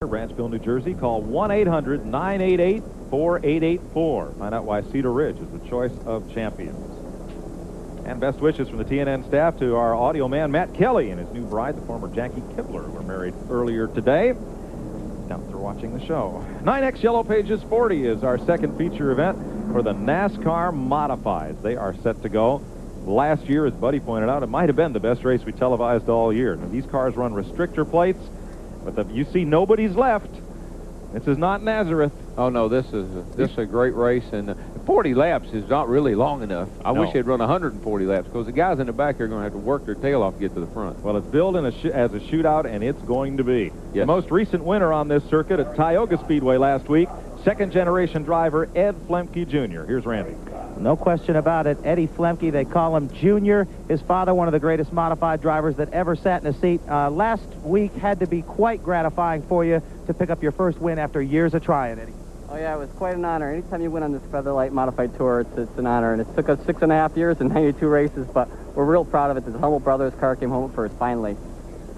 Ranchville, New Jersey. Call 1-800-988-4884. Find out why Cedar Ridge is the choice of champions. And best wishes from the TNN staff to our audio man, Matt Kelly, and his new bride, the former Jackie Kibler, who were married earlier today. Now they're watching the show. NYNEX Yellow Pages 40 is our second feature event for the NASCAR Modifieds. They are set to go. Last year, as Buddy pointed out, it might have been the best race we televised all year. Now, these cars run restrictor plates. But you see nobody's left. This is not Nazareth. Oh, no, this is a great race, and 40 laps is not really long enough. I wish they'd run 140 laps, because the guys in the back are going to have to work their tail off to get to the front. Well, it's billed as a shootout, and it's going to be. Yes. The most recent winner on this circuit at Tioga Speedway last week, second-generation driver Ed Flemke Jr. Here's Randy. No question about it. Eddie Flemke, they call him Junior. His father, one of the greatest modified drivers that ever sat in a seat. Last week had to be quite gratifying for you to pick up your first win after years of trying, Eddie. Oh, yeah, it was quite an honor. Anytime you win on this Featherlight Modified Tour, it's an honor. And it took us 6.5 years and 92 races, but we're real proud of it. The Humble Brothers car came home first, finally.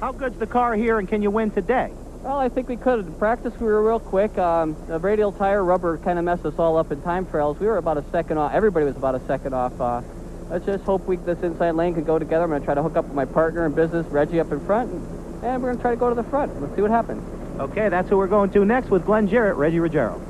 How good's the car here, and can you win today? Well, I think we could. In practice, we were real quick. The radial tire rubber kind of messed us all up in time trials. We were about a second off. Everybody was about a second off. Let's just hope this inside lane can go together. I'm going to try to hook up with my partner in business, Reggie, up in front, and we're going to try to go to the front. Let's see what happens. Okay, that's who we're going to next with Glenn Jarrett, Reggie Ruggiero.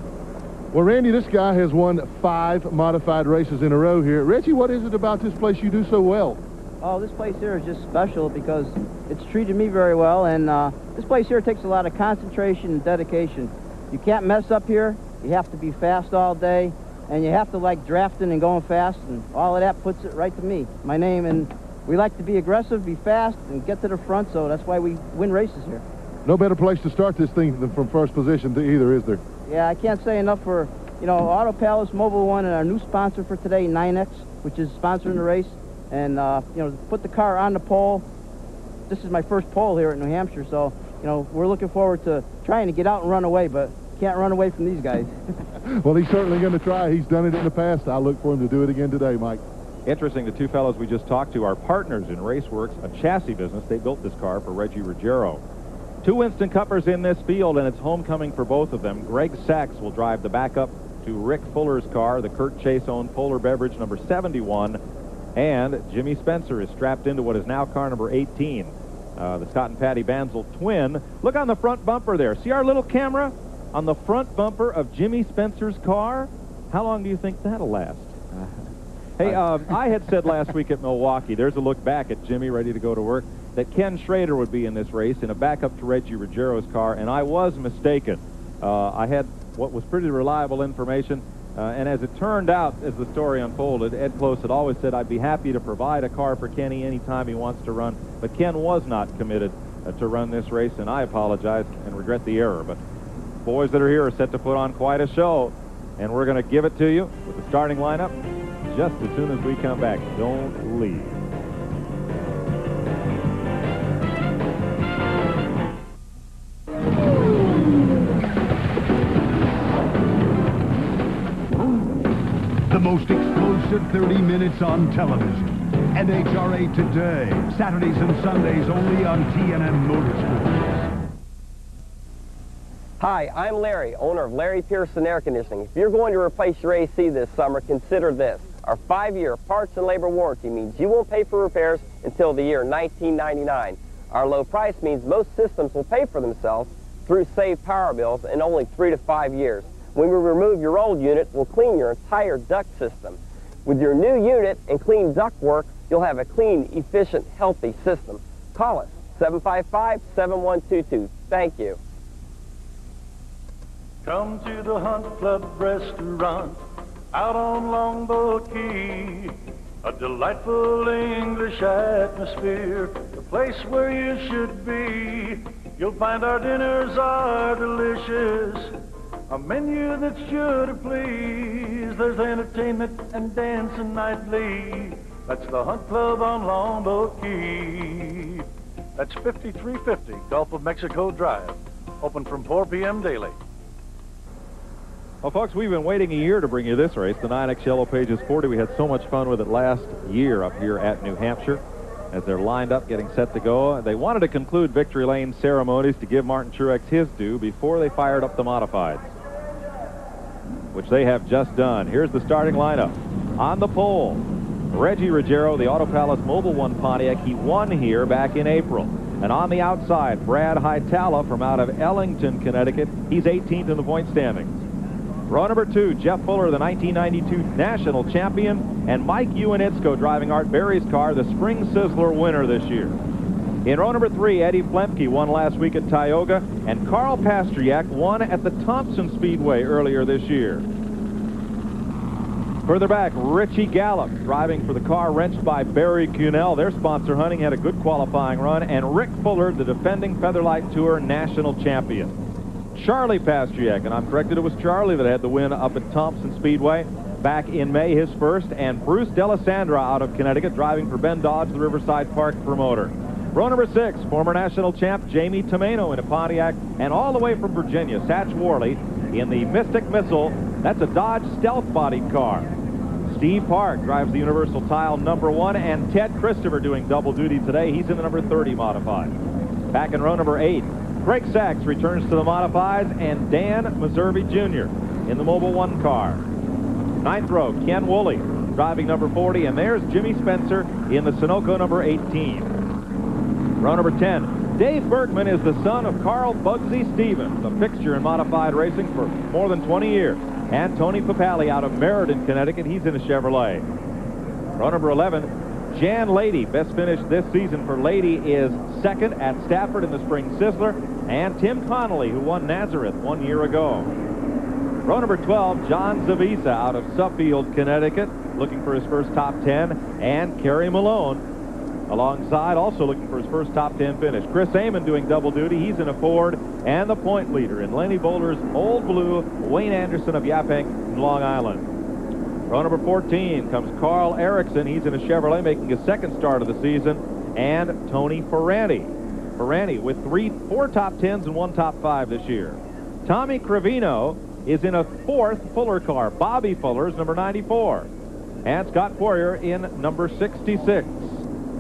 Well, Randy, this guy has won 5 modified races in a row here. Reggie, what is it about this place you do so well? Oh, this place here is just special because it's treated me very well, and this place here takes a lot of concentration and dedication. You can't mess up here. You have to be fast all day, and you have to like drafting and going fast, and all of that puts it right to me, my name, and we like to be aggressive, be fast, and get to the front, so that's why we win races here. No better place to start this thing than from first position to either, is there? Yeah, I can't say enough for, Auto Palace, Mobile One, and our new sponsor for today, NYNEX, which is sponsoring the race. And, put the car on the pole. This is my first pole here at New Hampshire, so, we're looking forward to trying to get out and run away, but can't run away from these guys. Well, he's certainly going to try. He's done it in the past. I look for him to do it again today, Mike. Interesting, the two fellows we just talked to are partners in Raceworks, a chassis business. They built this car for Reggie Ruggiero. 2 Winston Cuppers in this field, and it's homecoming for both of them. Greg Sachs will drive the backup to Rick Fuller's car, the Kurt Chase-owned Polar Beverage number 71. And Jimmy Spencer is strapped into what is now car number 18, the Scott and Patty Banzel twin. Look on the front bumper there. See our little camera on the front bumper of Jimmy Spencer's car? How long do you think that'll last? Hey, I had said last week at Milwaukee, there's a look back at Jimmy ready to go to work, that Ken Schrader would be in this race in a backup to Reggie Ruggiero's car, and I was mistaken. I had what was pretty reliable information. And as it turned out, as the story unfolded, Ed Close had always said, I'd be happy to provide a car for Kenny anytime he wants to run. But Ken was not committed to run this race, and I apologize and regret the error. But boys that are here are set to put on quite a show, and we're going to give it to you with the starting lineup just as soon as we come back. Don't leave. The most explosive 30 minutes on television. NHRA Today, Saturdays and Sundays only on TNN Motorsports. Hi, I'm Larry, owner of Larry Pearson Air Conditioning. If you're going to replace your AC this summer, consider this. Our 5-year parts and labor warranty means you won't pay for repairs until the year 1999. Our low price means most systems will pay for themselves through saved power bills in only 3 to 5 years. When we remove your old unit, we'll clean your entire duct system. With your new unit and clean duct work, you'll have a clean, efficient, healthy system. Call us, 755-7122. Thank you. Come to the Hunt Club restaurant out on Longboat Key. A delightful English atmosphere, the place where you should be. You'll find our dinners are delicious, a menu that's sure to please. There's entertainment and dancing nightly. That's the Hunt Club on Longboat Key. That's 5350 Gulf of Mexico Drive. Open from 4 p.m. daily. Well, folks, we've been waiting a year to bring you this race, the NYNEX Yellow Pages 40. We had so much fun with it last year up here at New Hampshire. as they're lined up getting set to go. They wanted to conclude victory lane ceremonies to give Martin Truex his due before they fired up the modifieds, which they have just done. Here's the starting lineup. On the pole, Reggie Ruggiero, the Auto Palace Mobil 1 Pontiac. He won here back in April. And on the outside, Brad Hietala from out of Ellington, Connecticut. He's 18th in the point standings. Row number 2, Jeff Fuller, the 1992 national champion, and Mike Ioannitsko driving Art Berry's car, the Spring Sizzler winner this year. In row number 3, Eddie Flemke won last week at Tioga, and Carl Pasteryak won at the Thompson Speedway earlier this year. Further back, Richie Gallup driving for the car wrenched by Barry Cunell. Their sponsor, Hunting, had a good qualifying run, and Rick Fuller, the defending Featherlight Tour national champion. Charlie Pasteryak, and I'm corrected, it was Charlie that had the win up at Thompson Speedway back in May, his first, and Bruce Delisandra out of Connecticut driving for Ben Dodge, the Riverside Park promoter. Row number 6, former national champ Jamie Tomeno in a Pontiac, and all the way from Virginia, Satch Worley in the Mystic Missile. That's a Dodge stealth-bodied car. Steve Park drives the Universal Tile number 1, and Ted Christopher doing double duty today. He's in the number 30 modified. Back in row number 8, Greg Sachs returns to the modifieds, and Dan Meservey Jr. in the Mobil 1 car. 9th row, Ken Woolley driving number 40, and there's Jimmy Spencer in the Sunoco number 18. Row number 10, Dave Bergman is the son of Carl Bugsy Stevens, a fixture in modified racing for more than 20 years. And Tony Papali out of Meriden, Connecticut, he's in a Chevrolet. Row number 11, Jan Lady, best finish this season for Lady is 2nd at Stafford in the Spring Sizzler, and Tim Connolly, who won Nazareth 1 year ago. Row number 12, John Zavisa out of Suffield, Connecticut, looking for his first top 10, and Kerry Malone alongside, also looking for his first top 10 finish. Chris Amon doing double duty. He's in a Ford, and the point leader in Lenny Boulder's Old Blue, Wayne Anderson of Yaphank in Long Island. Row number 14 comes Carl Erickson. He's in a Chevrolet, making his 2nd start of the season, and Tony Ferranti. Ferranti with 4 top 10s and 1 top 5 this year. Tommy Crevino is in a 4th Fuller car. Bobby Fuller's number 94. And Scott Poirier in number 66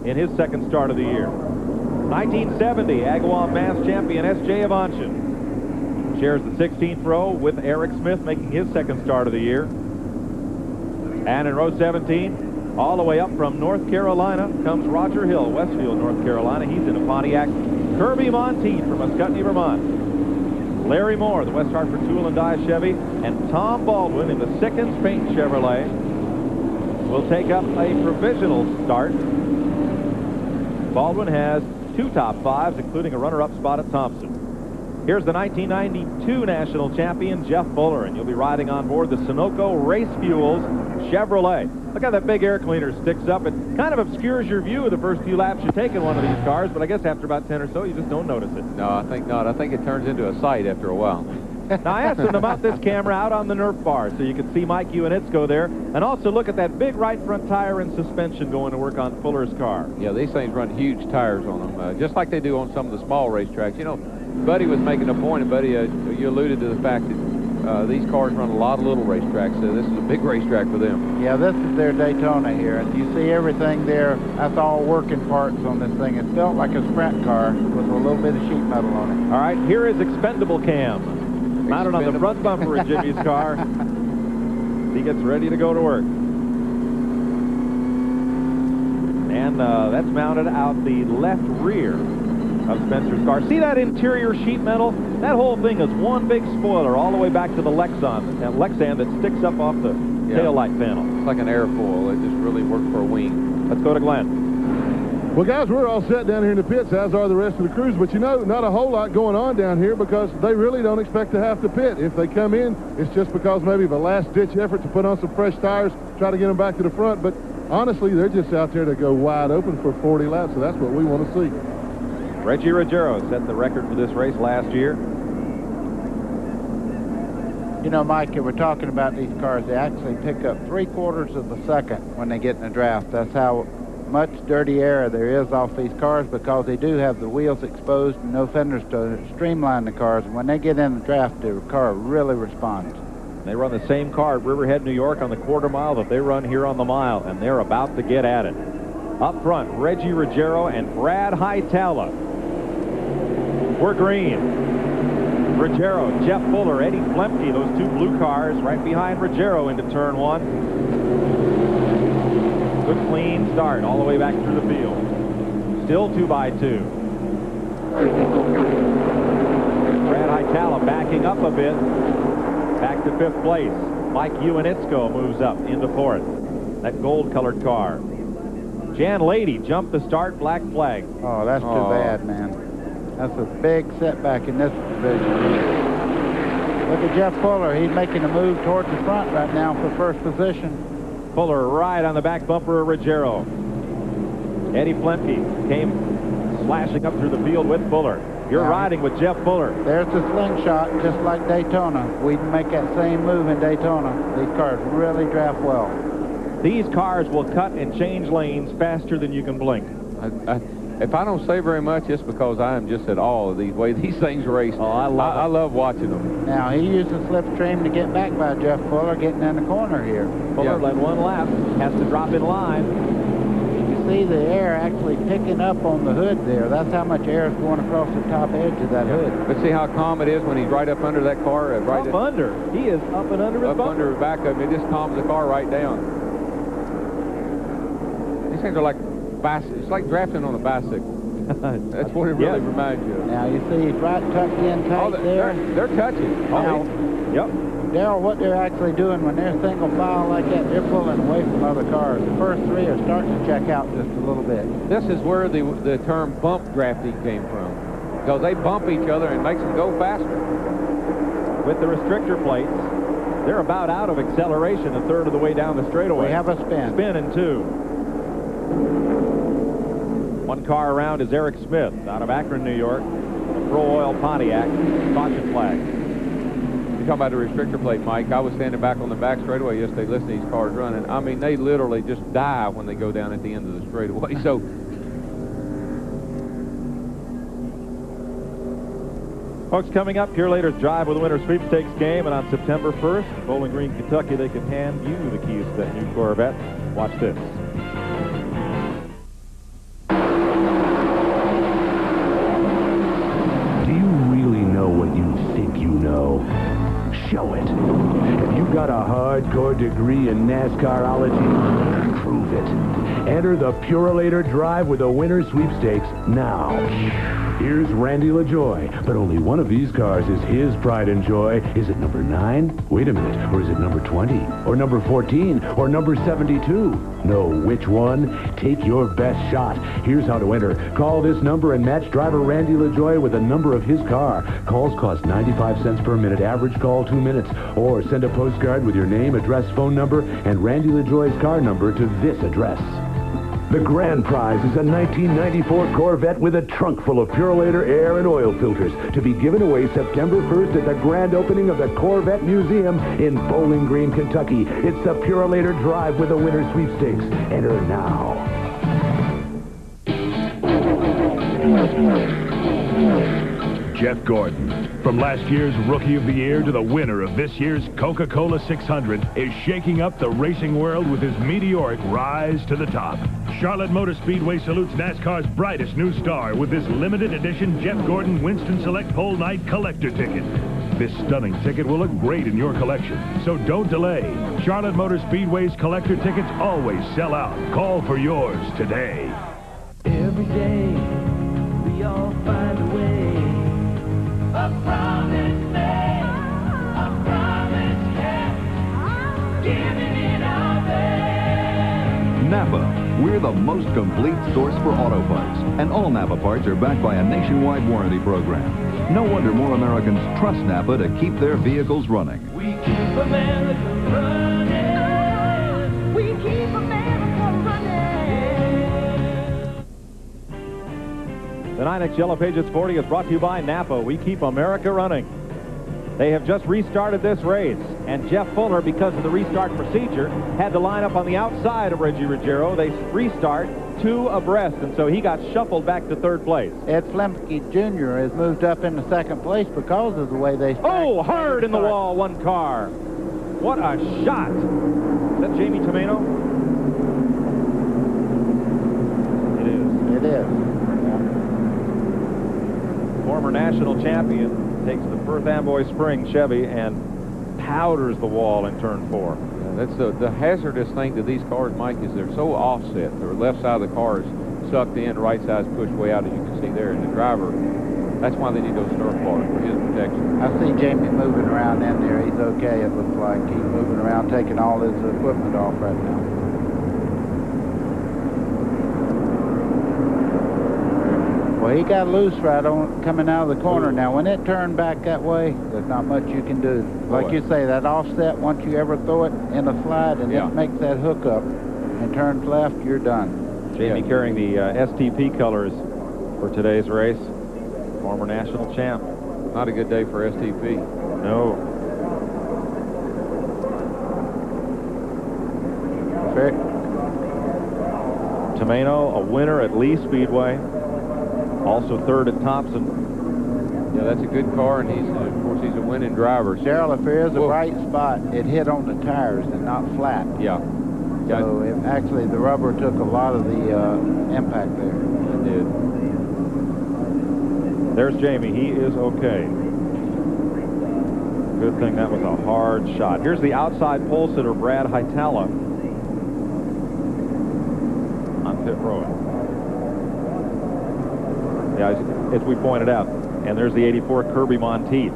in his 2nd start of the year. 1970 Agawam Mass champion S.J. Avanchin shares the 16th row with Eric Smith, making his 2nd start of the year. And in row 17, all the way up from North Carolina, comes Roger Hill, Westfield, North Carolina. He's in a Pontiac. Kirby Monteith from Muscatney, Vermont. Larry Moore, the West Hartford Tool and Die Chevy, and Tom Baldwin in the Sickens Paint Chevrolet will take up a provisional start. Baldwin has 2 top 5s, including a runner-up spot at Thompson. Here's the 1992 national champion, Jeff Fuller, and you'll be riding on board the Sunoco Race Fuels Chevrolet. Look how that big air cleaner sticks up. It kind of obscures your view of the first few laps you take in one of these cars, but I guess after about 10 or so, you just don't notice it. No, I think not. I think it turns into a sight after a while. Now, I asked him to mount this camera out on the Nerf bar so you could see Mike Ioannitsko there, and also look at that big right front tire and suspension going to work on Fuller's car. Yeah, these things run huge tires on them, just like they do on some of the small racetracks. You know, Buddy was making a point, and Buddy, you alluded to the fact that these cars run a lot of little racetracks, so this is a big racetrack for them. Yeah, this is their Daytona here, and you see everything there. That's all working parts on this thing. It's built like a sprint car with a little bit of sheet metal on it. All right, here is Expendable Cam. Mounted on the front bumper of Jimmy's car. He gets ready to go to work. And that's mounted out the left rear of Spencer's car. See that interior sheet metal? That whole thing is one big spoiler all the way back to the Lexan that sticks up off the tail light panel. It's like an airfoil. It just really worked for a wing. Let's go to Glenn. Well, guys, we're all set down here in the pits, as are the rest of the crews. But, you know, not a whole lot going on down here because they really don't expect to have to pit. If they come in, it's just because maybe of a last-ditch effort to put on some fresh tires, try to get them back to the front. But, honestly, they're just out there to go wide open for 40 laps, so that's what we want to see. Reggie Ruggiero set the record for this race last year. You know, Mike, we're talking about these cars. They actually pick up 3/4 of a second when they get in a draft. That's how much dirty air there is off these cars, because they do have the wheels exposed and no fenders to streamline the cars. And when they get in the draft, the car really responds. They run the same car at Riverhead, New York on the quarter mile that they run here on the mile, and they're about to get at it. Up front, Reggie Ruggiero and Brad Hightower. We're green. Ruggiero, Jeff Fuller, Eddie Flemke, those two blue cars right behind Ruggiero into turn 1. Good clean start all the way back through the field. Still 2x2. Brad Hightower backing up a bit. Back to 5th place. Mike Uinitsko moves up into 4th. That gold-colored car. Jan Lady jumped the start, black flag. Oh, that's too bad, man. That's a big setback in this division. Look at Jeff Fuller. He's making a move towards the front right now for first position. Fuller right on the back bumper of Ruggiero. Eddie Flemke came slashing up through the field with Fuller. You're riding with Jeff Fuller. There's the slingshot, just like Daytona. We can make that same move in Daytona. These cars really draft well. These cars will cut and change lanes faster than you can blink. If I don't say very much, it's because I am just at awe of the way these things race. Oh, I love watching them. Now, he used the slipstream to get back by Jeff Fuller, getting in the corner here. Fuller led 1 lap, has to drop in line. You see the air actually picking up on the hood there. That's how much air is going across the top edge of that hood. But see how calm it is when he's right up under that car? Under. He is up and under his up bumper. Under the back of him. It just calms the car right down. These things are like it's like drafting on a bicycle. That's what it really reminds you of. Now, you see he's right tucked in tight there. They're touching. Now, yep. Daryl, what they're actually doing when they're single file like that, they're pulling away from other cars. The first 3 are starting to check out just a little bit. This is where the term bump drafting came from, because they bump each other and makes them go faster. With the restrictor plates, they're about out of acceleration a third of the way down the straightaway. We have a spin. Spin in 2. 1 car around is Eric Smith out of Akron, New York. Pro Oil Pontiac. Caution flag. You're talking about the restrictor plate, Mike. I was standing back on the back straightaway yesterday listening to these cars running. I mean, they literally just die when they go down at the end of the straightaway. So, folks, coming up, Purelator's Drive with the Winter Sweepstakes game, and on September 1st, Bowling Green, Kentucky, they can hand you the keys to that new Corvette. Watch this. Show it. Have you got a hardcore degree in NASCARology? Prove it. Enter the Purelator Drive with the Winter Sweepstakes now. Here's Randy LaJoy, but only one of these cars is his pride and joy. Is it number 9? Wait a minute. Or is it number 20? Or number 14? Or number 72? No, which one? Take your best shot. Here's how to enter. Call this number and match driver Randy LaJoy with the number of his car. Calls cost 95 cents per minute. Average call 2 minutes. Or send a postcard with your name, address, phone number, and Randy LaJoy's car number to this address. The grand prize is a 1994 Corvette with a trunk full of Purelator air and oil filters to be given away September 1st at the grand opening of the Corvette Museum in Bowling Green, Kentucky. It's the Purelator Drive with the Winter Sweepstakes. Enter now. Jeff Gordon, from last year's Rookie of the Year to the winner of this year's Coca-Cola 600, is shaking up the racing world with his meteoric rise to the top. Charlotte Motor Speedway salutes NASCAR's brightest new star with this limited edition Jeff Gordon Winston Select Pole Night collector ticket. This stunning ticket will look great in your collection, so don't delay. Charlotte Motor Speedway's collector tickets always sell out. Call for yours today. Every day, we all find a way. A promise made, a promise kept, giving it our best. Napa, we're the most complete source for auto parts, and all Napa parts are backed by a nationwide warranty program. No wonder more Americans trust Napa to keep their vehicles running. We keep America running. We keep America running. The NYNEX Yellow Pages 40 is brought to you by Napa. We keep America running. They have just restarted this race, and Jeff Fuller, because of the restart procedure, had to line up on the outside of Reggie Ruggiero. They restart 2 abreast, and so he got shuffled back to 3rd place. Ed Flemke Jr. has moved up into 2nd place because of the way they... Oh, hard in the wall, 1 car. What a shot. Is that Jamie Tomeno? it is. Former national champion takes the Perth Amboy Spring Chevy and powders the wall in turn 4. Yeah, that's the hazardous thing to these cars, Mike, is they're so offset. The left side of the car is sucked in, right side is pushed way out, as you can see there. And the driver, that's why they need those Nerf bars for his protection. I see Jamie moving around in there. He's okay, it looks like. He's moving around, taking all his equipment off right now. Well, he got loose right on coming out of the corner. Now, when it turned back that way, there's not much you can do. Like you say, that offset, once you ever throw it in a slide and it makes that hook up and turns left, you're done. Jamie carrying the STP colors for today's race. Former national champ. Not a good day for STP. No. Fair. Tomeno, a winner at Lee Speedway. Also third at Thompson. Yeah, that's a good car, and of course, he's a winning driver. Darrell, if there is a bright spot, it hit on the tires and not flat. Yeah. So actually, the rubber took a lot of the impact there. It did. There's Jamie. He is okay. Good thing that was a hard shot. Here's the outside pole sitter, Brad Hitala, on pit road. Yeah, as we pointed out. And there's the 84 Kirby Monteith.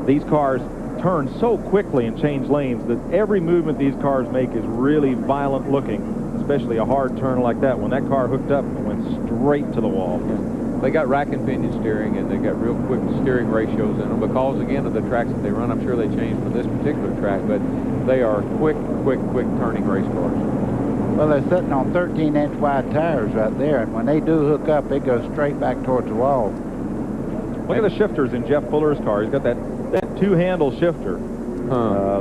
These cars turn so quickly and change lanes that every movement these cars make is really violent looking, especially a hard turn like that. When that car hooked up, it went straight to the wall. They got rack and pinion steering, and they got real quick steering ratios in them because, again, of the tracks that they run. I'm sure they changed for this particular track, but they are quick turning race cars. Well, they're sitting on 13-inch wide tires right there, and when they do hook up, it goes straight back towards the wall. Look at the shifters in Jeff Fuller's car. He's got that two-handle shifter.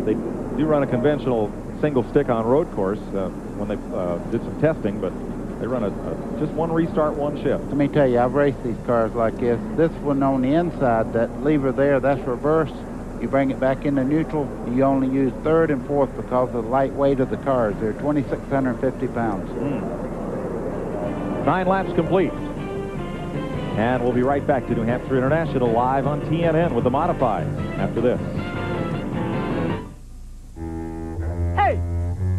They do run a conventional single stick on road course when they did some testing, but they run just one restart, one shift. Let me tell you, I've raced these cars like this. This one on the inside, that lever there, that's reverse. You bring it back into neutral. You only use third and fourth because of the light weight of the cars. They're 2,650 pounds. 9 laps complete. And we'll be right back to New Hampshire International live on TNN with the modifieds after this. Hey,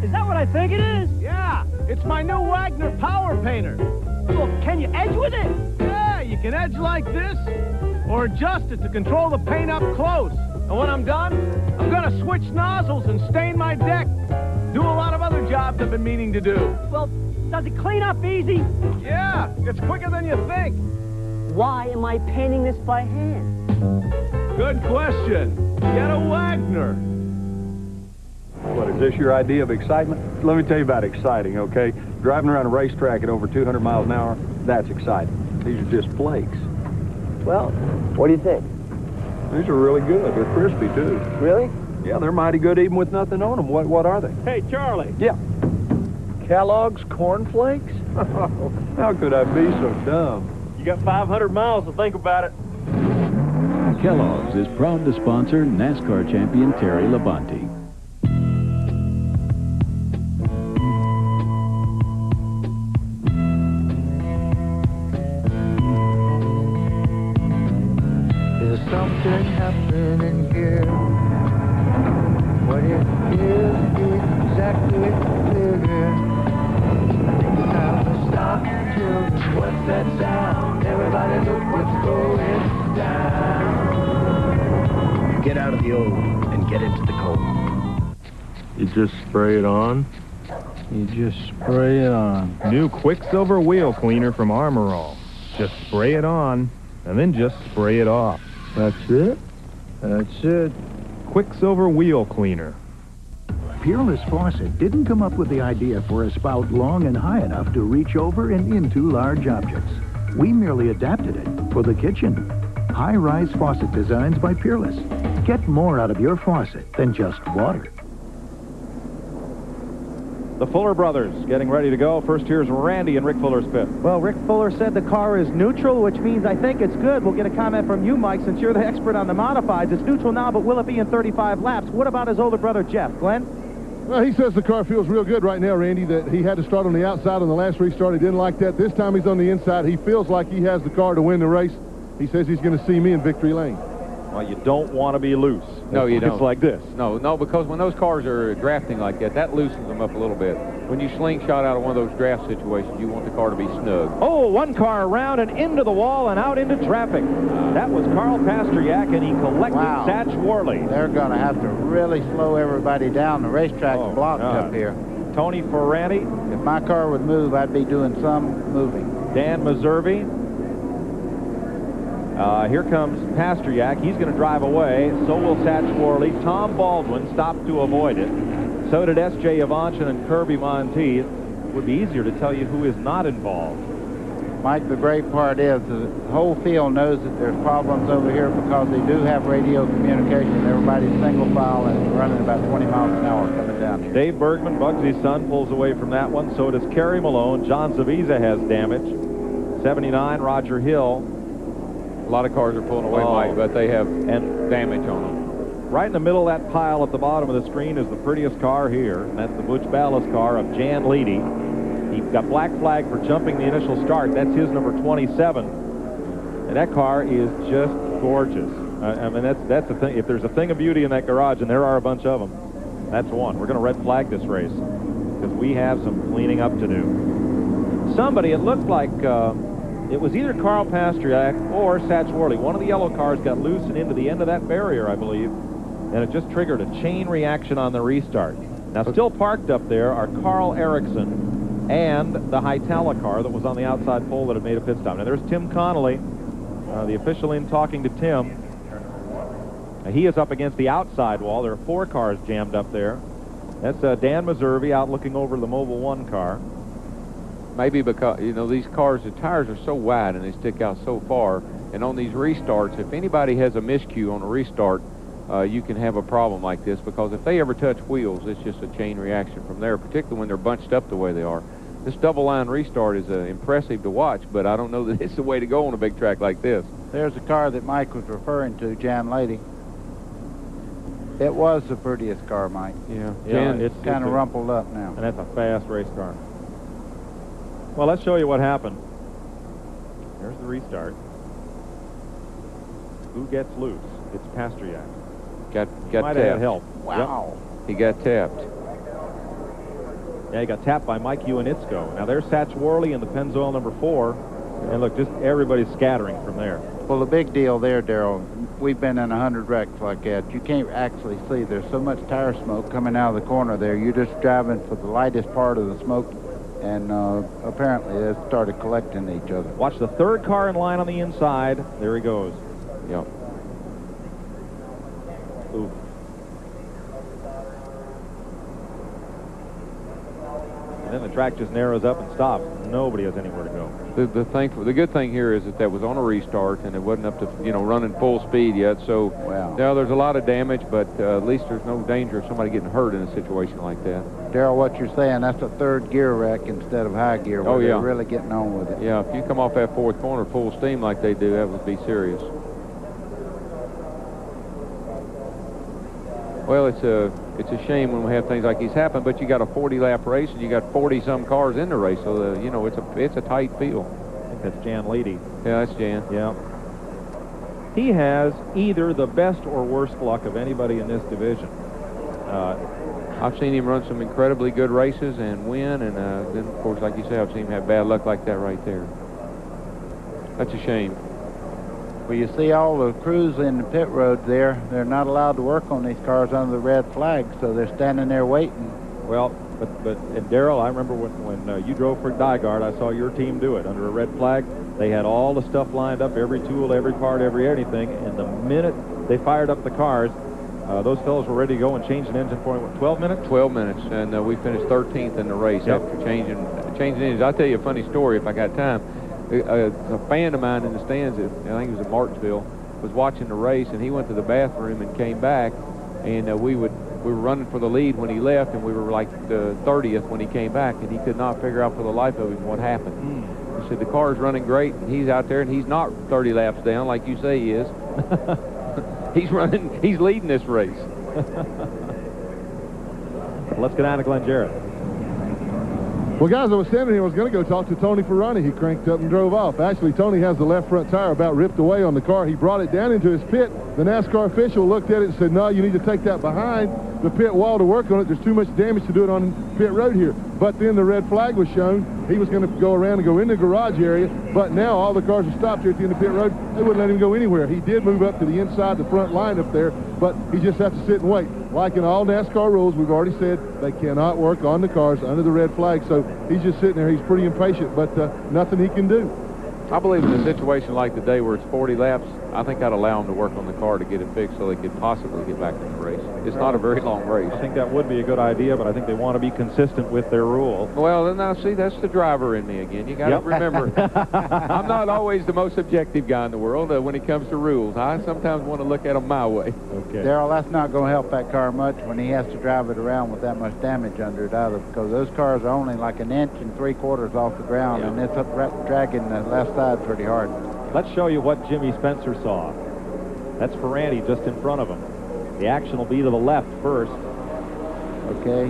is that what I think it is? Yeah, it's my new Wagner power painter. Well, can you edge with it? Yeah, you can edge like this or adjust it to control the paint up close. And when I'm done, I'm gonna switch nozzles and stain my deck. Do a lot of other jobs I've been meaning to do. Well, does it clean up easy? Yeah, it's quicker than you think. Why am I painting this by hand? Good question. Get a Wagner. What, is this your idea of excitement? Let me tell you about exciting, okay? Driving around a racetrack at over 200 miles an hour, that's exciting. These are just flakes. Well, what do you think? These are really good. They're crispy, too. Really? Yeah, they're mighty good even with nothing on them. What are they? Hey, Charlie. Yeah. Kellogg's Corn Flakes? How could I be so dumb? You got 500 miles to think about it. Kellogg's is proud to sponsor NASCAR champion Terry Labonte. There's something happening here. What it is exactly clear. It's time to stop till what's that sound? Everybody look what's going down. Get out of the old and get into the cold. You just spray it on. You just spray it on. New Quicksilver Wheel Cleaner from Armor All. Just spray it on, and then just spray it off. That's it? That's it. Quicksilver Wheel Cleaner. Peerless Faucet didn't come up with the idea for a spout long and high enough to reach over and into large objects. We merely adapted it for the kitchen. High-rise faucet designs by Peerless. Get more out of your faucet than just water. The Fuller brothers getting ready to go. First, here's Randy and Rick Fuller's pit. Well, Rick Fuller said the car is neutral, which means I think it's good. We'll get a comment from you, Mike, since you're the expert on the modifieds. It's neutral now, but will it be in 35 laps? What about his older brother, Jeff? Glenn? Well, he says the car feels real good right now, Randy, that he had to start on the outside on the last restart. He didn't like that. This time he's on the inside. He feels like he has the car to win the race. He says he's going to see me in victory lane. Well, you don't want to be loose. No, you don't. It's like this. No, because when those cars are drafting like that, that loosens them up a little bit. When you slingshot out of one of those draft situations, you want the car to be snug. Oh, one car around and into the wall and out into traffic. That was Carl Pasteryak, and he collected Satch Worley. They're going to have to really slow everybody down. The racetrack's blocked up here. Tony Ferranti. If my car would move, I'd be doing some moving. Dan Meserve. Here comes Pasteryak. He's going to drive away. So will Satch Worley. Tom Baldwin stopped to avoid it. So did S.J. Yavanchin and Kirby Monteith. It would be easier to tell you who is not involved. Mike, the great part is the whole field knows that there's problems over here because they do have radio communication. Everybody's single file and running about 20 miles an hour coming down here. Dave Bergman, Bugsy's son, pulls away from that one. So does Kerry Malone. John Zaviza has damage. 79, Roger Hill. A lot of cars are pulling away, Mike, but they have damage on them. Right in the middle of that pile at the bottom of the screen is the prettiest car here, and that's the Butch Ballas car of Jan Leedy. He got black flag for jumping the initial start. That's his number 27. And that car is just gorgeous. I mean, that's the thing. If there's a thing of beauty in that garage, and there are a bunch of them, that's one. We're going to red flag this race because we have some cleaning up to do. Somebody, it looked like it was either Carl Pasteryak or Satch Worley. One of the yellow cars got loose and into the end of that barrier, I believe, and it just triggered a chain reaction on the restart. Now, still parked up there are Carl Erickson and the Hytala car that was on the outside pole that had made a pit stop. Now, there's Tim Connolly, the official in talking to Tim. He is up against the outside wall. There are 4 cars jammed up there. That's Dan Meserve out looking over the Mobil 1 car. Maybe because, you know, these cars, the tires are so wide and they stick out so far. And on these restarts, if anybody has a miscue on a restart, you can have a problem like this, because if they ever touch wheels, it's just a chain reaction from there, particularly when they're bunched up the way they are. This double-line restart is impressive to watch, but I don't know that it's the way to go on a big track like this. There's the car that Mike was referring to, Jan Lady. It was the prettiest car, Mike. Yeah, it's kind of rumpled up now. And that's a fast race car. Well, let's show you what happened. There's the restart. Who gets loose? It's Pasteryak. Got might tapped. have had help. Wow. Yep. He got tapped. Yeah, he got tapped by Mike Ioannitsko. Now there's Satch Worley in the Pennzoil number 4. And look, just everybody's scattering from there. Well, the big deal there, Darrell, we've been in 100 wrecks like that. You can't actually see. There's so much tire smoke coming out of the corner there. You're just driving for the lightest part of the smoke. And apparently they started collecting each other. Watch the 3rd car in line on the inside. There he goes. Yep. Ooh. And then the track just narrows up and stops. Nobody has anywhere to go. The good thing here is that was on a restart and it wasn't up to, you know, running full speed yet. So now there's a lot of damage, but at least there's no danger of somebody getting hurt in a situation like that. Darrell, what you're saying, that's a 3rd gear wreck instead of high gear, where they're really getting on with it. Yeah, if you come off that 4th corner full steam like they do, that would be serious. Well, it's a shame when we have things like these happen, but you got a 40-lap race and you got 40-some cars in the race, so you know, it's a tight field. I think that's Jan Leedy. Yeah, that's Jan. Yeah. He has either the best or worst luck of anybody in this division. I've seen him run some incredibly good races and win, and then, of course, like you say, I've seen him have bad luck like that right there. That's a shame. Well, you see all the crews in the pit road there. They're not allowed to work on these cars under the red flag, so they're standing there waiting. Well, and Darrell, I remember when you drove for Dygard, I saw your team do it under a red flag. They had all the stuff lined up, every tool, every part, every anything, and the minute they fired up the cars, those fellows were ready to go and change an engine for what, 12 minutes? 12 minutes, and we finished 13th in the race after changing engines. I'll tell you a funny story if I got time. A fan of mine in the stands, I think it was at Martinsville, was watching the race, and he went to the bathroom and came back, and we were running for the lead when he left, and we were like the 30th when he came back, and he could not figure out for the life of him what happened. He said the car's running great, and he's out there, and he's not 30 laps down like you say he is. He's leading this race. Let's get down to Glenn Jarrett. Well, guys, I was standing here. I was going to go talk to Tony Ferrani. He cranked up and drove off. Actually, Tony has the left front tire about ripped away on the car. He brought it down into his pit. The NASCAR official looked at it and said, no, you need to take that behind the pit wall to work on it. There's too much damage to do it on pit road here. But then the red flag was shown. He was going to go around and go in the garage area. But now all the cars are stopped here at the end of pit road. They wouldn't let him go anywhere. He did move up to the inside, the front line up there, but he just has to sit and wait. Like in all NASCAR rules, we've already said they cannot work on the cars under the red flag. So he's just sitting there. He's pretty impatient, but nothing he can do. I believe in a situation like today where it's 40 laps, I think I'd allow them to work on the car to get it fixed so they could possibly get back in the race. It's not a very long race. I think that would be a good idea, but I think they want to be consistent with their rule. Well, then now, see, that's the driver in me again. You got to remember, I'm not always the most objective guy in the world when it comes to rules. I sometimes want to look at them my way. Okay. Darrell, that's not going to help that car much when he has to drive it around with that much damage under it either, because those cars are only like 1 3/4 inches off the ground, and it's up dragging the left side pretty hard. Let's show you what Jimmy Spencer saw. That's Ferrani just in front of him. The action will be to the left first. Okay.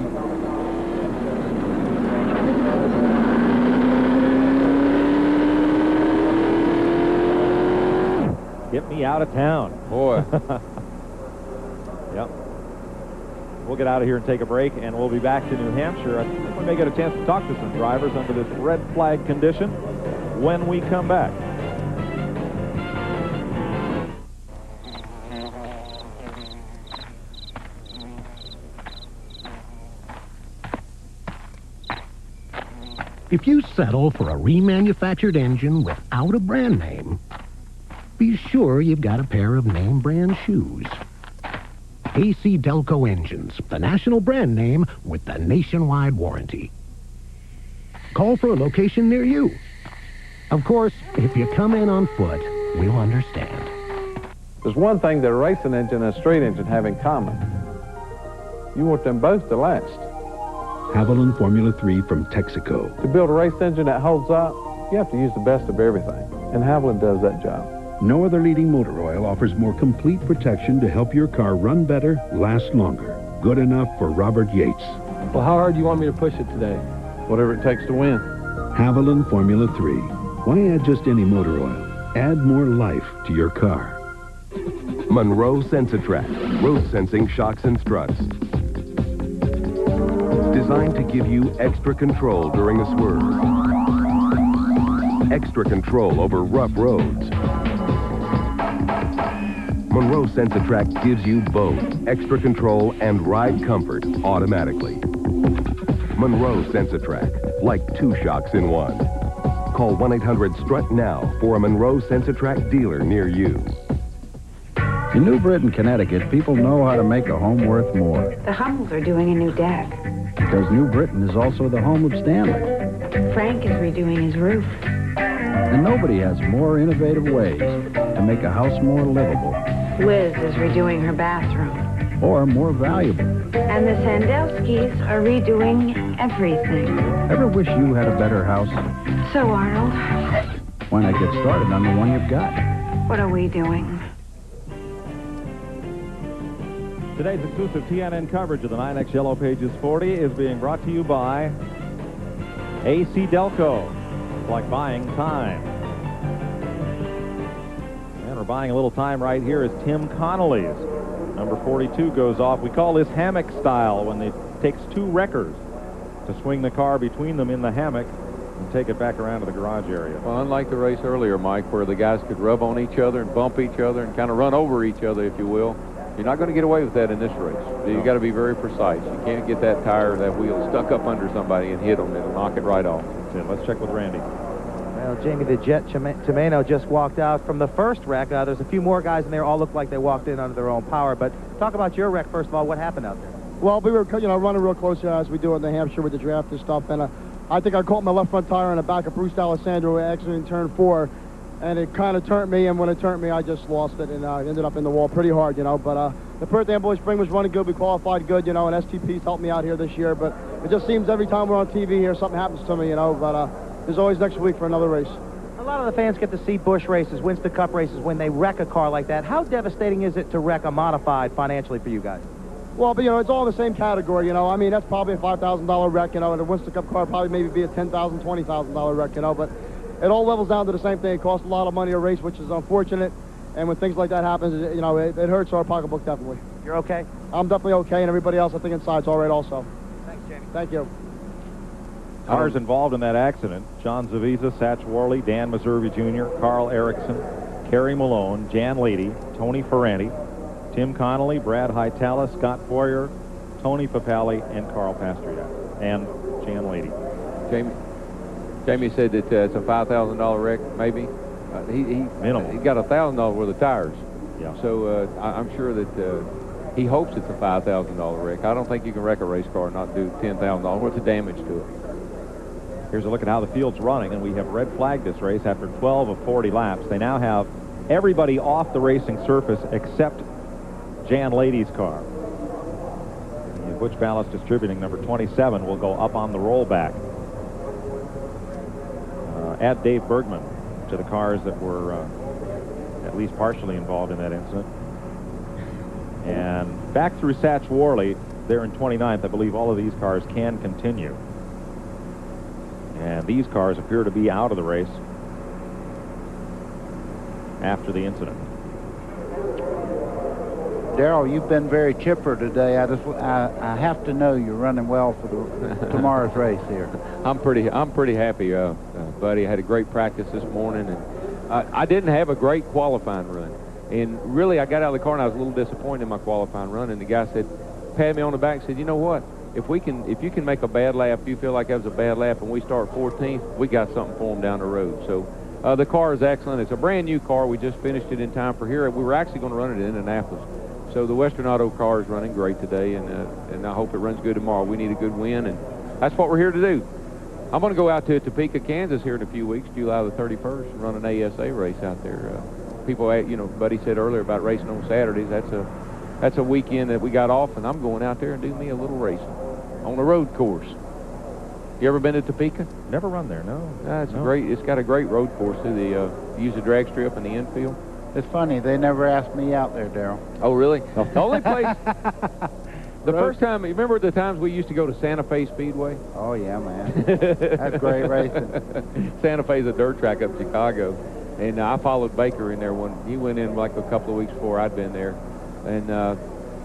Get me out of town. Boy. Yep. We'll get out of here and take a break, and we'll be back to New Hampshire. I think we may get a chance to talk to some drivers under this red flag condition when we come back. If you settle for a remanufactured engine without a brand name, be sure you've got a pair of name brand shoes. AC Delco Engines, the national brand name with the nationwide warranty. Call for a location near you. Of course, if you come in on foot, we'll understand. There's one thing that a racing engine and a street engine have in common. You want them both to last. Haviland Formula 3 from Texaco. To build a race engine that holds up, you have to use the best of everything, and Haviland does that job. No other leading motor oil offers more complete protection to help your car run better, last longer. Good enough for Robert Yates. Well, how hard do you want me to push it today? Whatever it takes to win. Haviland Formula 3. Why add just any motor oil? Add more life to your car. Monroe Sensatrack, road sensing shocks and struts. Designed to give you extra control during a swerve. Extra control over rough roads. Monroe Sensatrack gives you both extra control and ride comfort automatically. Monroe Sensatrack, like 2 shocks in one. Call 1-800-STRUT now for a Monroe Sensatrack dealer near you. In New Britain, Connecticut, people know how to make a home worth more. The Hummels are doing a new deck. Because New Britain is also the home of Stanley. Frank is redoing his roof. And nobody has more innovative ways to make a house more livable. Liz is redoing her bathroom. Or more valuable. And the Sandelskis are redoing everything. Ever wish you had a better house? So, Arnold, Why not get started on the one you've got? what are we doing? Today's exclusive TNN coverage of the NYNEX Yellow Pages 40 is being brought to you by AC Delco. It's like buying time. And we're buying a little time right here as Tim Connolly's number 42 goes off. We call this hammock style when it takes 2 wreckers to swing the car between them in the hammock and take it back around to the garage area. Well, unlike the race earlier, Mike, where the guys could rub on each other and bump each other and kind of run over each other, if you will, you're not going to get away with that in this race. You've got to be very precise. You can't get that tire or that wheel stuck up under somebody and hit them. It'll knock it right off. Let's check with Randy. Well, Jamie, the Jet Tomeno just walked out from the first wreck. There's a few more guys in there. All look like they walked in under their own power. But talk about your wreck, first of all. What happened out there? Well, we were, running real close as we do in New Hampshire with the draft and stuff. And I think I caught my left front tire on the back of Bruce D'Alessandro actually in turn 4. And it kind of turned me, and when it turned me, I just lost it, and I ended up in the wall pretty hard, But the Perth Amboy Spring was running good. We qualified good, and STP's helped me out here this year. But it just seems every time we're on TV here, something happens to me, But there's always next week for another race. A lot of the fans get to see Busch races, Winston Cup races, when they wreck a car like that. How devastating is it to wreck a modified financially for you guys? Well, but, you know, it's all in the same category, you know. I mean, that's probably a $5,000 wreck, you know, and a Winston Cup car probably maybe be a $10,000, $20,000 wreck, you know. But it all levels down to the same thing. It costs a lot of money to race, which is unfortunate. And when things like that happens, you know, it hurts our pocketbook, definitely. You're okay? I'm definitely okay, and everybody else, I think, inside's all right also. Thanks, Jamie. Thank you. Cars involved in that accident: John Zavisa, Satch Worley, Dan Meserve Jr., Carl Erickson, Kerry Malone, Jan Lady, Tony Ferranti, Tim Connolly, Brad Hightalis, Scott Foyer, Tony Papali, and Carl Pastriak, and Jan Lady. Jamie said that it's a $5,000 wreck, maybe. Minimal. He got $1,000 worth of tires. Yeah. So I'm sure that he hopes it's a $5,000 wreck. I don't think you can wreck a race car and not do $10,000 worth of damage to it. Here's a look at how the field's running, and we have red flagged this race after 12 of 40 laps. They now have everybody off the racing surface except Jan Lady's car. The Butch Ballast Distributing number 27 will go up on the rollback. Add Dave Bergman to the cars that were at least partially involved in that incident. And back through Satch Worley, there in 29th, I believe all of these cars can continue. And these cars appear to be out of the race after the incident. Darrell, you've been very chipper today. I have to know you're running well for the tomorrow's race here. I'm pretty happy, buddy. I had a great practice this morning, and I didn't have a great qualifying run. And really, I got out of the car and I was a little disappointed in my qualifying run. And the guy said, patted me on the back, and said, "You know what? If you can make a bad lap, if you feel like that was a bad lap, and we start 14th, we got something for them down the road." So the car is excellent. It's a brand new car. We just finished it in time for here. We were actually going to run it in Indianapolis. So the Western Auto car is running great today, and I hope it runs good tomorrow. We need a good win, and that's what we're here to do. I'm going to go out to Topeka, Kansas here in a few weeks, July the 31st, and run an ASA race out there. People, you know, Buddy said earlier about racing on Saturdays. That's a weekend that we got off, and I'm going out there and do me a little racing on a road course. You ever been to Topeka? Never run there, no. It's great. It's got a great road course too. Use the drag strip in the infield. It's funny, they never asked me out there, Darrell. Oh, really? The only place... The first time, you remember the times we used to go to Santa Fe Speedway? Oh, yeah, man. That's great racing. Santa Fe's a dirt track up Chicago. And I followed Baker in there he went in like a couple of weeks before I'd been there. And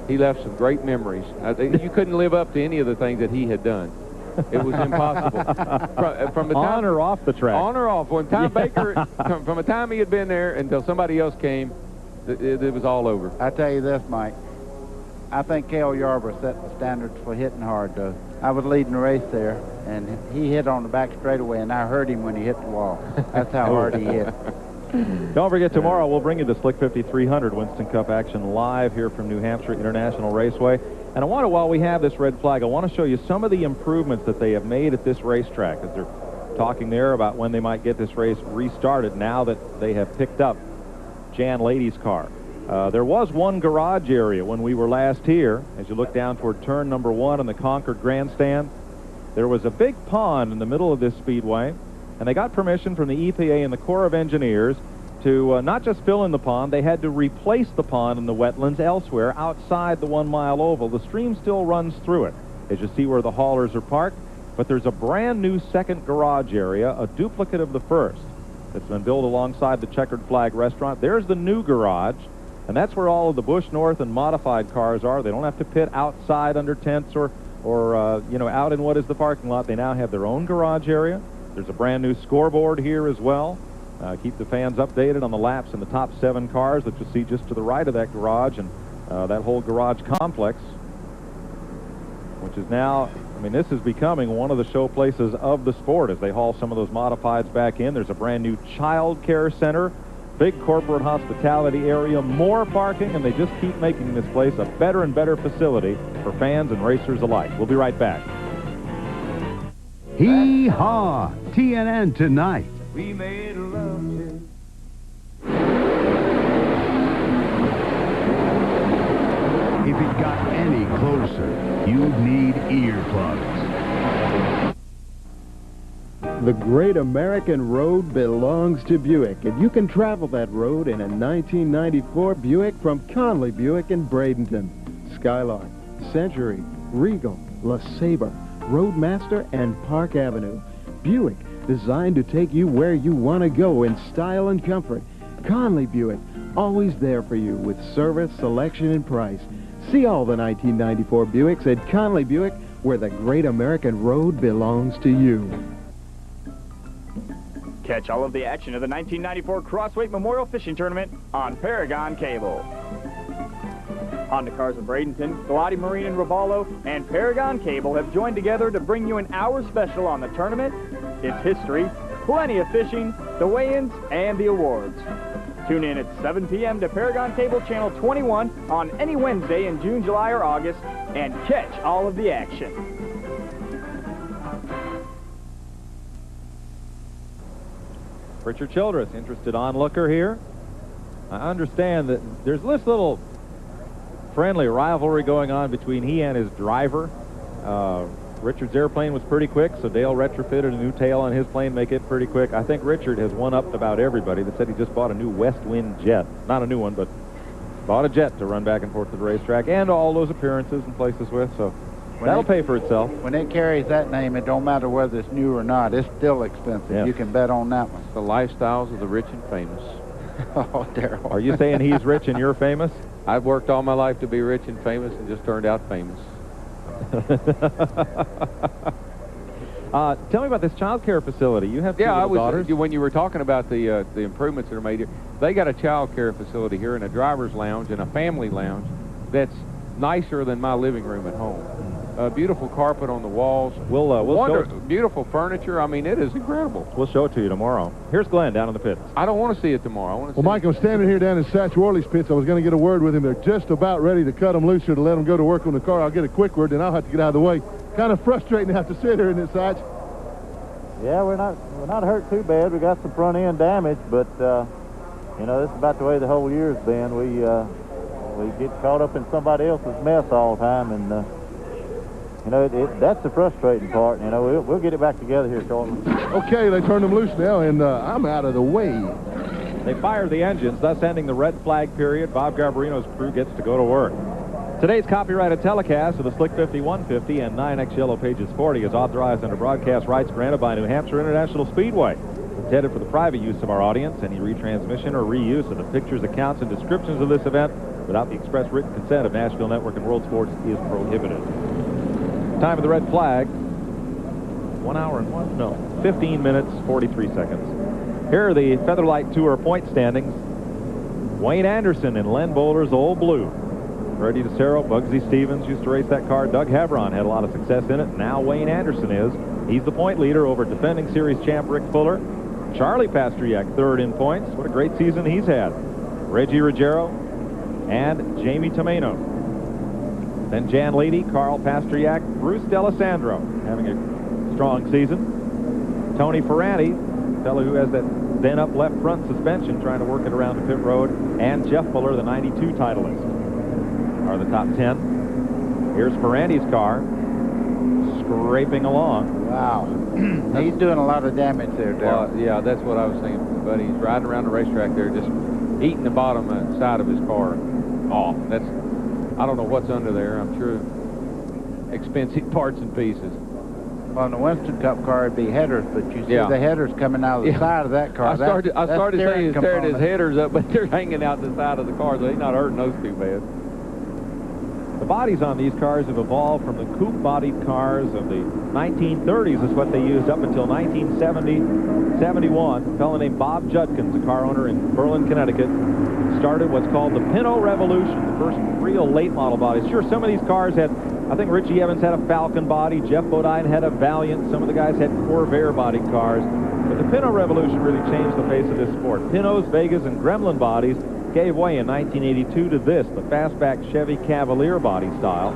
he left some great memories. You couldn't live up to any of the things that he had done. It was impossible. From the time, on or off the track? On or off. From the time he had been there until somebody else came, it was all over. I tell you this, Mike. I think Cale Yarborough set the standards for hitting hard, though. I was leading the race there, and he hit on the back straightaway, and I heard him when he hit the wall. That's how hard he hit. Don't forget, tomorrow we'll bring you the Slick 5300 Winston Cup action live here from New Hampshire International Raceway. And while we have this red flag, I want to show you some of the improvements that they have made at this racetrack, as they're talking there about when they might get this race restarted now that they have picked up Jan Lady's car. There was one garage area when we were last here. As you look down toward turn number 1 in the Concord Grandstand, there was a big pond in the middle of this speedway, and they got permission from the EPA and the Corps of Engineers to not just fill in the pond, they had to replace the pond in the wetlands elsewhere outside the 1 mile oval. The stream still runs through it, as you see where the haulers are parked, but there's a brand new second garage area, a duplicate of the first, that's been built alongside the Checkered Flag restaurant. There's the new garage, and that's where all of the Busch North and modified cars are. They don't have to pit outside under tents or out in what is the parking lot. They now have their own garage area. There's a brand new scoreboard here as well. Keep the fans updated on the laps in the top 7 cars that you'll see just to the right of that garage, and that whole garage complex, which is now, this is becoming one of the show places of the sport as they haul some of those modifieds back in. There's a brand new child care center, big corporate hospitality area, more parking, and they just keep making this place a better and better facility for fans and racers alike. We'll be right back. Hee-haw! TNN tonight. We made love to. If it got any closer, you'd need earplugs. The Great American Road belongs to Buick, and you can travel that road in a 1994 Buick from Conley Buick in Bradenton. Skylark, Century, Regal, LeSabre, Roadmaster, and Park Avenue. Buick, designed to take you where you want to go in style and comfort. Conley Buick, always there for you with service, selection, and price. See all the 1994 Buicks at Conley Buick, where the great American road belongs to you. Catch all of the action of the 1994 Crossweight Memorial Fishing Tournament on Paragon Cable. Honda Cars of Bradenton, Galati Marine and Ravallo, and Paragon Cable have joined together to bring you an hour special on the tournament, its history, plenty of fishing, the weigh-ins, and the awards. Tune in at 7 p.m. to Paragon Cable Channel 21 on any Wednesday in June, July, or August, and catch all of the action. Richard Childress, interested onlooker here. I understand that there's this little friendly rivalry going on between he and his driver. Richard's airplane was pretty quick, so Dale retrofitted a new tail on his plane, make it pretty quick. I think Richard has one-upped about everybody that said he just bought a new West Wind jet. Not a new one, but bought a jet to run back and forth to the racetrack and all those appearances and places with, so that'll pay for itself. When it carries that name, it don't matter whether it's new or not. It's still expensive. Yes. You can bet on that one. The lifestyles of the rich and famous. Oh, Darryl. Are you saying he's rich and you're famous? I've worked all my life to be rich and famous and just turned out famous. Tell me about this child care facility. You have two little daughters. When you were talking about the improvements that are made here, they got a child care facility here and a driver's lounge and a family lounge that's nicer than my living room at home. Beautiful carpet on the walls. We'll show it. Beautiful furniture. I mean, it is incredible. We'll show it to you tomorrow. Here's Glenn down in the pits. I don't want to see it tomorrow. I want to Well, Mike, I'm standing here down in Satch Worley's pits. I was going to get a word with him. They're just about ready to cut them loose here to let them go to work on the car. I'll get a quick word, then I'll have to get out of the way. Kind of frustrating to have to sit here in this, Satch. Yeah, we're not hurt too bad. We got some front end damage, but you know, this is about the way the whole year's been. We get caught up in somebody else's mess all the time, and you know, that's the frustrating part. You know, we'll get it back together here shortly. Okay, they turned them loose now, and I'm out of the way. They fire the engines, thus ending the red flag period. Bob Garbarino's crew gets to go to work. Today's copyrighted telecast of the Slick 50 150 and NYNEX Yellow Pages 40 is authorized under broadcast rights granted by New Hampshire International Speedway. Intended for the private use of our audience, any retransmission or reuse of the pictures, accounts, and descriptions of this event without the express written consent of Nashville Network and World Sports is prohibited. Time of the red flag, 15 minutes, 43 seconds. Here are the Featherlight Tour point standings. Wayne Anderson in Len Bowler's Old Blue. Freddie DeCero, Bugsy Stevens used to race that car. Doug Hebron had a lot of success in it. Now Wayne Anderson is. He's the point leader over defending series champ Rick Fuller. Charlie Pasteryak third in points. What a great season he's had. Reggie Ruggiero and Jamie Tomeno. Then Jan Leedy, Carl Pasteryak, Bruce D'Alessandro having a strong season. Tony Ferranti, fellow who has that then up left front suspension trying to work it around the pit road, and Jeff Fuller, the 92 titleist, are the top 10. Here's Ferranti's car scraping along. Wow. He's doing a lot of damage there, Darryl. Yeah, that's what I was thinking, buddy. He's riding around the racetrack there just eating the bottom side of his car off. I don't know what's under there. I'm sure expensive parts and pieces. Well, in the Winston Cup car, it'd be headers, but you see the headers coming out of the side of that car. I started saying he's tearing his headers up, but they're hanging out the side of the car, so he's not hurting those too bad. The bodies on these cars have evolved from the coupe-bodied cars of the 1930s. Is what they used up until 1970, 71. A fellow named Bob Judkins, a car owner in Berlin, Connecticut, started what's called the Pinto Revolution, the first real late model bodies. Sure, some of these cars had, I think Richie Evans had a Falcon body, Jeff Bodine had a Valiant, some of the guys had Corvair bodied cars. But the Pinto Revolution really changed the face of this sport. Pintos, Vegas, and Gremlin bodies gave way in 1982 to this, the fastback Chevy Cavalier body style.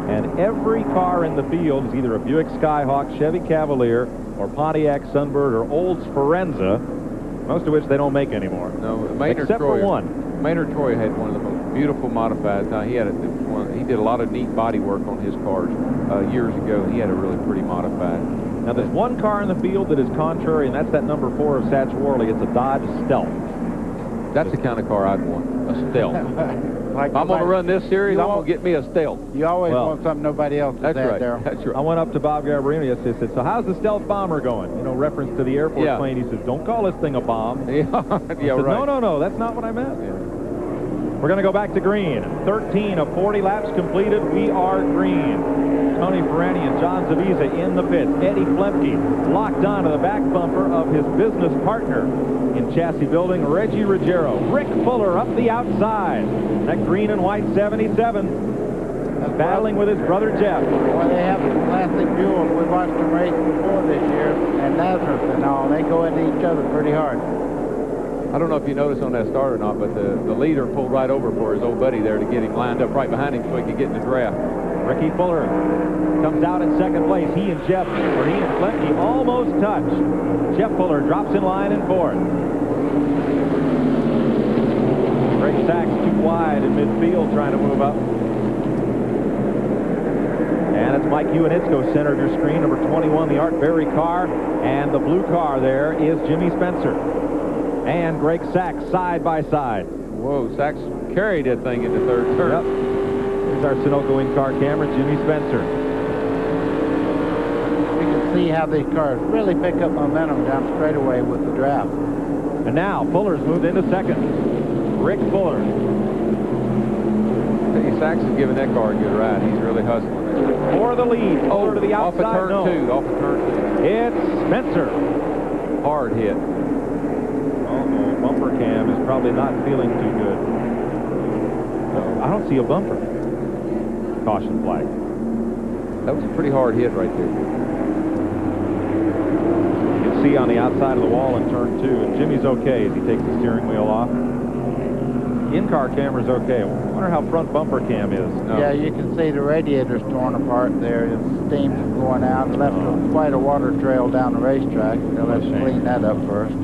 And every car in the field is either a Buick Skyhawk, Chevy Cavalier, or Pontiac Sunbird, or Olds Forenza, most of which they don't make anymore. No, Maynard except Troyer, for one. Maynard Troyer had one of the most beautiful modifieds. He did a lot of neat body work on his cars years ago. He had a really pretty modified. Now, there's one car in the field that is contrary, and that's that number 4 of Satch Worley. It's a Dodge Stealth. That's the kind of car I'd want, a Stealth. Like I'm going to run this series, I'm going to get me a Stealth. You always Well, want something nobody else has That's had, right. Darryl. That's right. I went up to Bob Garbarino. I said, so how's the Stealth bomber going? You know, reference to the Air Force Yeah. plane. He says, don't call this thing a bomb. Yeah, I yeah, said, right. No, that's not what I meant. We're going to go back to green. 13 of 40 laps completed. We are green. Tony Ferrani and John Zavisa in the pits. Eddie Flemke locked onto the back bumper of his business partner in chassis building, Reggie Ruggiero. Rick Fuller up the outside. That green and white 77. Battling with his brother Jeff. Well, they have some classic duels. We watched them race before this year, and Nazareth and all. They go into each other pretty hard. I don't know if you noticed on that start or not, but the leader pulled right over for his old buddy there to get him lined up right behind him so he could get in the draft. Ricky Fuller comes out in second place. He and Flemke almost touch. Jeff Fuller drops in line in fourth. Greg Sachs too wide in midfield trying to move up. And it's Mike Iwanitzko, center of your screen, number 21, the Art Berry car. And the blue car there is Jimmy Spencer. And Greg Sachs side by side. Whoa, Sachs carried that thing into third turn. Yep. Here's our Sunoco in-car camera, Jimmy Spencer. You can see how these cars really pick up momentum down straightaway with the draft. And now Fuller's moved into second. Rick Fuller. Sachs is giving that car a good ride. He's really hustling it. For the lead. Fuller to the outside. Off of turn two. Off of turn two. It's Spencer. Hard hit. Bumper cam is probably not feeling too good. I don't see a bumper. Caution flag. That was a pretty hard hit right there. You can see on the outside of the wall in turn two, and Jimmy's okay as he takes the steering wheel off. In-car camera's okay. I wonder how front bumper cam is. No. Yeah, you can see the radiator's torn apart there. The steam's going out and left quite a water trail down the racetrack. They'll have to clean that up first.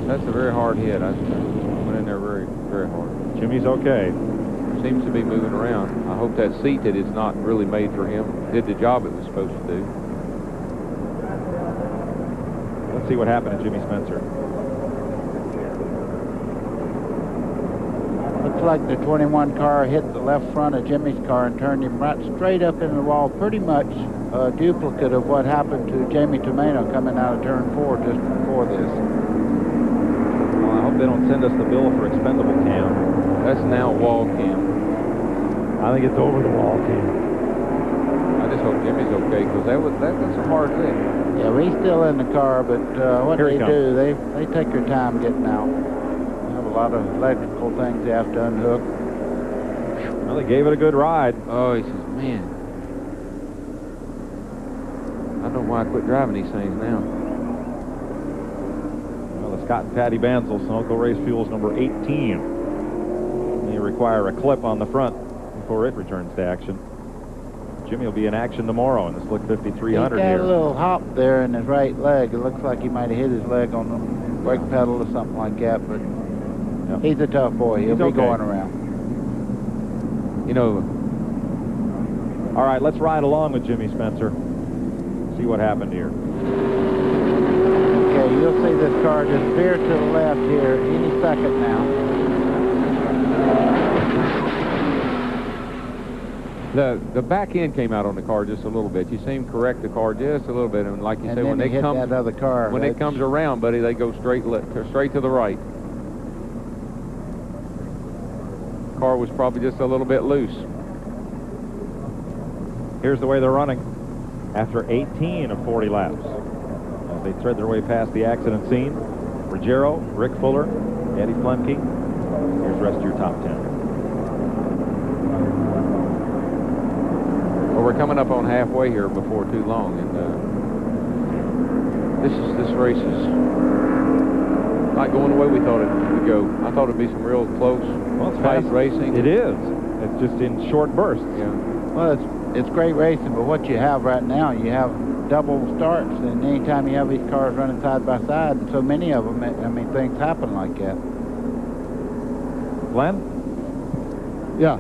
That's a very hard hit. I went in there very, very hard. Jimmy's okay. Seems to be moving around. I hope that seat that is not really made for him did the job it was supposed to do. Let's see what happened to Jimmy Spencer. Looks like the 21 car hit the left front of Jimmy's car and turned him right straight up into the wall. Pretty much a duplicate of what happened to Jamie Tomeno coming out of turn 4 just before this. Well, I hope they don't send us the bill for expendable cam. That's now wall cam. I think it's over the wall cam. I just hope Jimmy's okay, because that's a hard lick. Yeah, well, he's still in the car, but what Here they he comes. do, they take their time getting out. They have a lot of electrical things they have to unhook. Well, they gave it a good ride. Oh, he says, man, I don't know why I quit driving these things now. Well, the Scott and Patty Banzel, Sunoco Race Fuels number 18. They require a clip on the front before it returns to action. Jimmy will be in action tomorrow in the Slick 5300 He's got here. a little hop there in his right leg. It looks like he might have hit his leg on the brake pedal or something like that, but he's a tough boy. He'll be going around. You know. All right, let's ride along with Jimmy Spencer. See what happened here. Okay, you'll see this car just veer to the left here any second now. The back end came out on the car just a little bit. You see him correct the car just a little bit, and like you And say, then when they hit come that other car, when it comes around, buddy, they go straight to the right. Car was probably just a little bit loose. Here's the way they're running after 18 of 40 laps. As they thread their way past the accident scene, Ruggiero, Rick Fuller, Eddie Flemke. Here's the rest of your top 10. Well, we're coming up on halfway here before too long, and this race is not going the way we thought it would go. I thought it'd be some real close, tight racing. It is. It's just in short bursts. Yeah. Well, it's great racing, but what you have right now, you have double starts, and anytime you have these cars running side by side, and so many of them, I mean, things happen like that. Glenn? Yeah.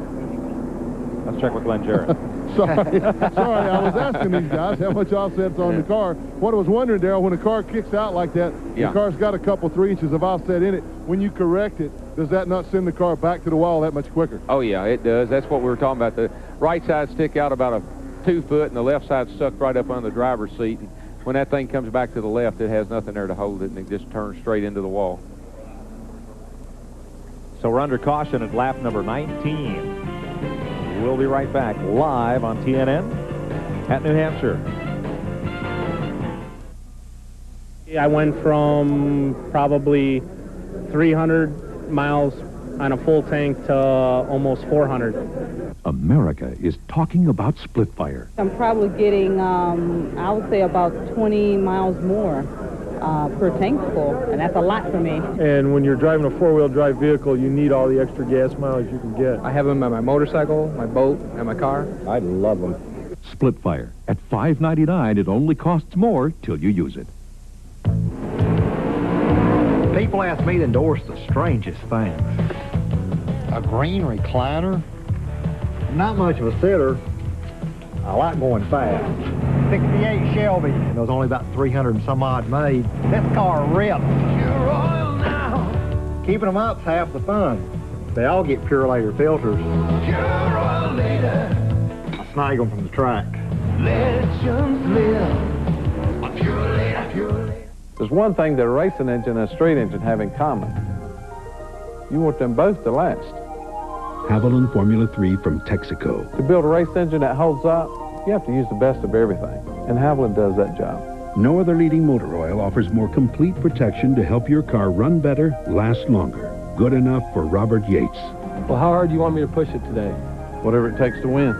Let's check with Glenn Jarrett. Sorry, I was asking these guys how much offset's on the car. What I was wondering, Darryl, when a car kicks out like that, the car's got a couple 3 inches of offset in it. When you correct it, does that not send the car back to the wall that much quicker? Oh, yeah, it does. That's what we were talking about. The right side stick out about a 2 foot, and the left side stuck right up under the driver's seat. And when that thing comes back to the left, it has nothing there to hold it, and it just turns straight into the wall. So we're under caution at lap number 19. We'll be right back live on TNN at New Hampshire. I went from probably 300 miles on a full tank to almost 400. America is talking about split fire. I'm probably getting, I would say about 20 miles more per tank full, and that's a lot for me. And when you're driving a four-wheel drive vehicle, you need all the extra gas mileage you can get. I have them on my motorcycle, my boat, and my car. I love them. Split fire. At $5.99, it only costs more till you use it. People ask me to endorse the strangest things. A green recliner? Not much of a sitter. I like going fast. 68 Shelby, and there's only about 300 and some odd made. This car rips. Pure oil now. Keeping them up's half the fun. They all get Pure filters. Pure oil later. I snag them from the track. Legends live. A pure later, pure later. There's one thing that a racing engine and a street engine have in common. You want them both to last. Haviland Formula 3 from Texaco. To build a race engine that holds up, you have to use the best of everything, and Haviland does that job. No other leading motor oil offers more complete protection to help your car run better, last longer. Good enough for Robert Yates. Well, how hard do you want me to push it today? Whatever it takes to win.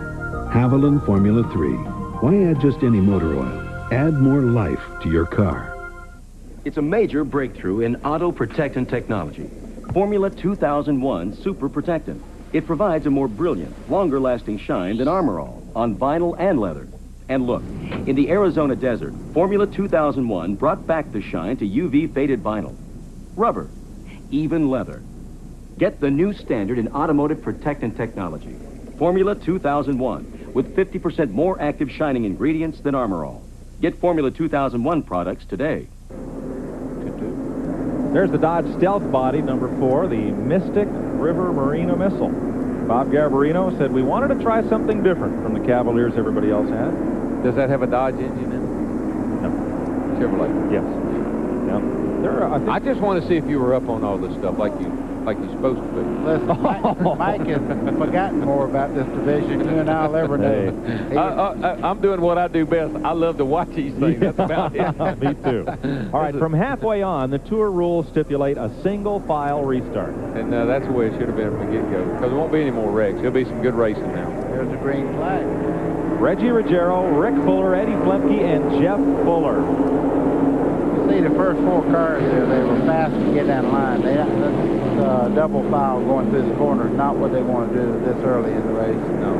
Haviland Formula 3. Why add just any motor oil? Add more life to your car. It's a major breakthrough in auto protectant technology. Formula 2001 Super Protectant. It provides a more brilliant, longer-lasting shine than Armor All on vinyl and leather. And look, in the Arizona desert, Formula 2001 brought back the shine to UV-faded vinyl. Rubber, even leather. Get the new standard in automotive protectant technology. Formula 2001, with 50% more active shining ingredients than Armor All. Get Formula 2001 products today. There's the Dodge Stealth Body, number 4, the Mystic River Marina Missile. Bob Garbarino said, we wanted to try something different from the Cavaliers everybody else had. Does that have a Dodge engine in it? No. Chevrolet? Yes. Now, I just want to see if you were up on all this stuff like you're supposed to be. Listen, Mike has forgotten more about this division than you and I'll ever do. I'm doing what I do best. I love to watch these things. That's about it. Me too. All right, from halfway on, the tour rules stipulate a single file restart. And that's the way it should have been from the get-go, because there won't be any more wrecks. There'll be some good racing now. There's a green flag. Reggie Ruggiero, Rick Fuller, Eddie Flemke, and Jeff Fuller. See, the first 4 cars there, they were fast to get down the line. Double file going through the corner is not what they want to do this early in the race. No.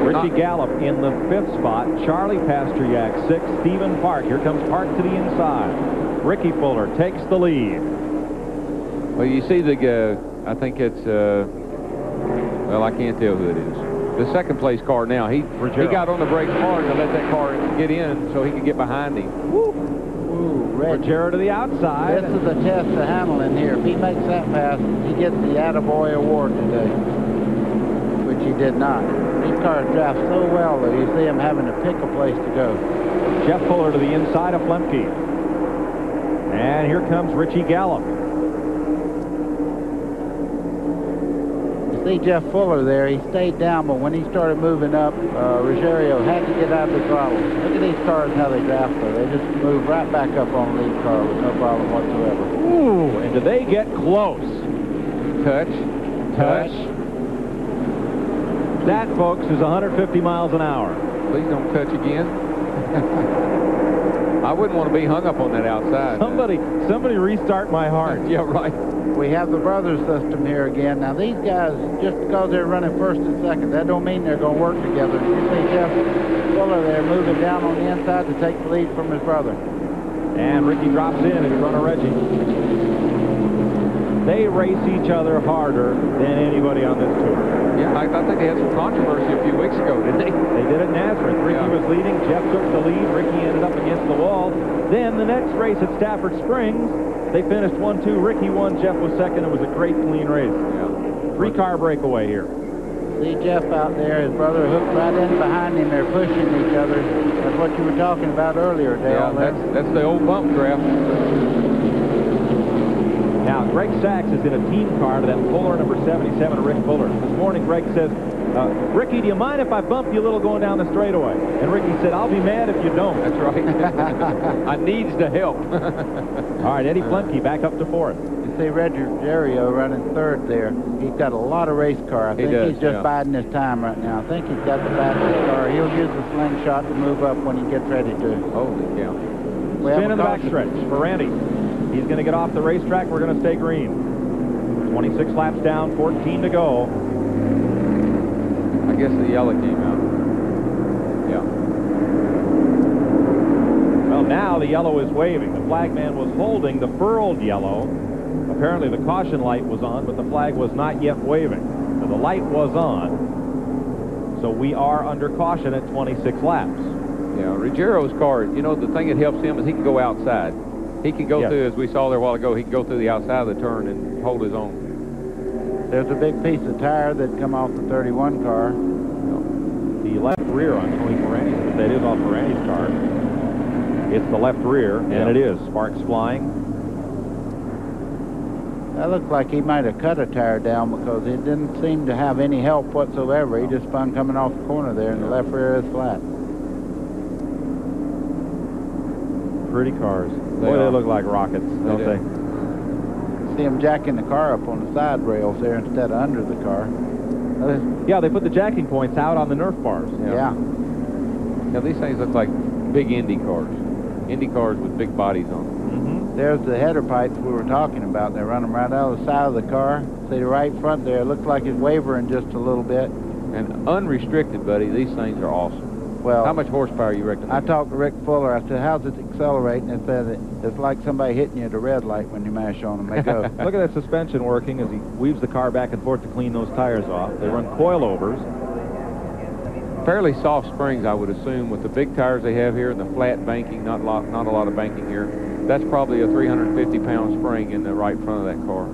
Richie Gallup in the 5th spot. Charlie Pasteryak 6th. Stephen Park. Here comes Park to the inside. Ricky Fuller takes the lead. Well, you see I think it's, well, I can't tell who it is. The second place car now. He got on the brakes hard to let that car get in so he could get behind him. Woo! Ruggiero to the outside. This is a test to Hamlin here. If he makes that pass, he gets the Attaboy Award today, which he did not. These cars draft so well that you see him having to pick a place to go. Jeff Fuller to the inside of Flemke. And here comes Richie Gallup. You see Jeff Fuller there, he stayed down, but when he started moving up, Ruggiero had to get out of the throttle. Look at these cars, how they draft though. They just move right back up on the lead car with no problem whatsoever. Ooh, and do they get close? Touch. That, folks, is 150 miles an hour. Please don't touch again. I wouldn't want to be hung up on that outside. Somebody restart my heart. Yeah, right. We have the brothers system here again. Now these guys, just because they're running first and second, that don't mean they're going to work together. You see Jeff Fuller there moving down on the inside to take the lead from his brother. And Ricky drops in front of Reggie. They race each other harder than anybody on this tour. Yeah, I think they had some controversy a few weeks ago, didn't they? They did at Nazareth. Ricky was leading. Jeff took the lead. Ricky ended up against the wall. Then the next race at Stafford Springs, they finished 1-2. Ricky won. Jeff was second. It was a great, clean race. Yeah. 3-car breakaway here. See Jeff out there. His brother hooked right in behind him. They're pushing each other. That's what you were talking about earlier, Dale. Yeah, that's the old bump draft. Now, Greg Sachs is in a team car to that Fuller, number 77, Rick Fuller. This morning, Greg says, Ricky, do you mind if I bump you a little going down the straightaway? And Ricky said, I'll be mad if you don't. That's right. I needs to help. All right, Eddie Flemke back up to fourth. You see Reggie Ruggiero running third there. He's got a lot of race car. I think he's just biding his time right now. I think he's got the fastest car. He'll use the slingshot to move up when he gets ready to. Holy cow. Spin in the backstretch for Randy. He's going to get off the racetrack. We're going to stay green. 26 laps down, 14 to go. I guess the yellow came out. Yeah. Well, now the yellow is waving. The flagman was holding the furled yellow. Apparently the caution light was on, but the flag was not yet waving. So the light was on. So we are under caution at 26 laps. Yeah, Ruggiero's car, you know, the thing that helps him is he can go outside. He can go through, as we saw there a while ago, he can go through the outside of the turn and hold his own. There's a big piece of tire that come off the 31 car. The left rear on Tony Ferranti's, that is off Ferranti's car. It's the left rear, and it is. Sparks flying. That looked like he might have cut a tire down because it didn't seem to have any help whatsoever. He just spun coming off the corner there, and the left rear is flat. Pretty cars. Boy, they look like rockets, don't they? See them jacking the car up on the side rails there instead of under the car. Yeah, they put the jacking points out on the Nerf bars. Yeah. Now, these things look like big Indy cars. Indy cars with big bodies on them. There's the header pipes we were talking about. They run them right out of the side of the car. See the right front there. It looks like it's wavering just a little bit. And unrestricted, buddy, these things are awesome. Well, how much horsepower you reckon? I talked to Rick Fuller. I said, how's it accelerating? It said it's like somebody hitting you at a red light when you mash on them. They go. Look at that suspension working as he weaves the car back and forth to clean those tires off. They run coilovers. Fairly soft springs, I would assume, with the big tires they have here and the flat banking, not a lot of banking here. That's probably a 350-pound spring in the right front of that car.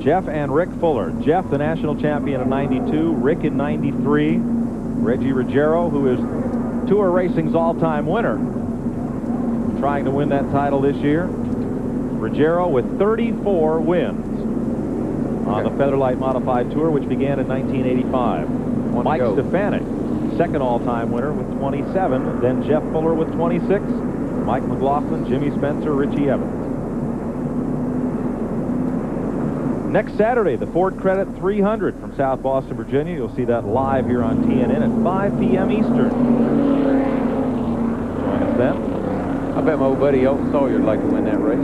Jeff and Rick Fuller. Jeff, the national champion in '92. Rick in '93. Reggie Ruggiero, who is Tour Racing's all-time winner, trying to win that title this year. Ruggiero with 34 wins on the Featherlight Modified Tour, which began in 1985. Mike Stefanik, second all-time winner with 27. Then Jeff Fuller with 26. Mike McLaughlin, Jimmy Spencer, Richie Evans. Next Saturday, the Ford Credit 300 from South Boston, Virginia. You'll see that live here on TNN at 5 p.m. Eastern. Join us then. I bet my old buddy Elton Sawyer would like to win that race.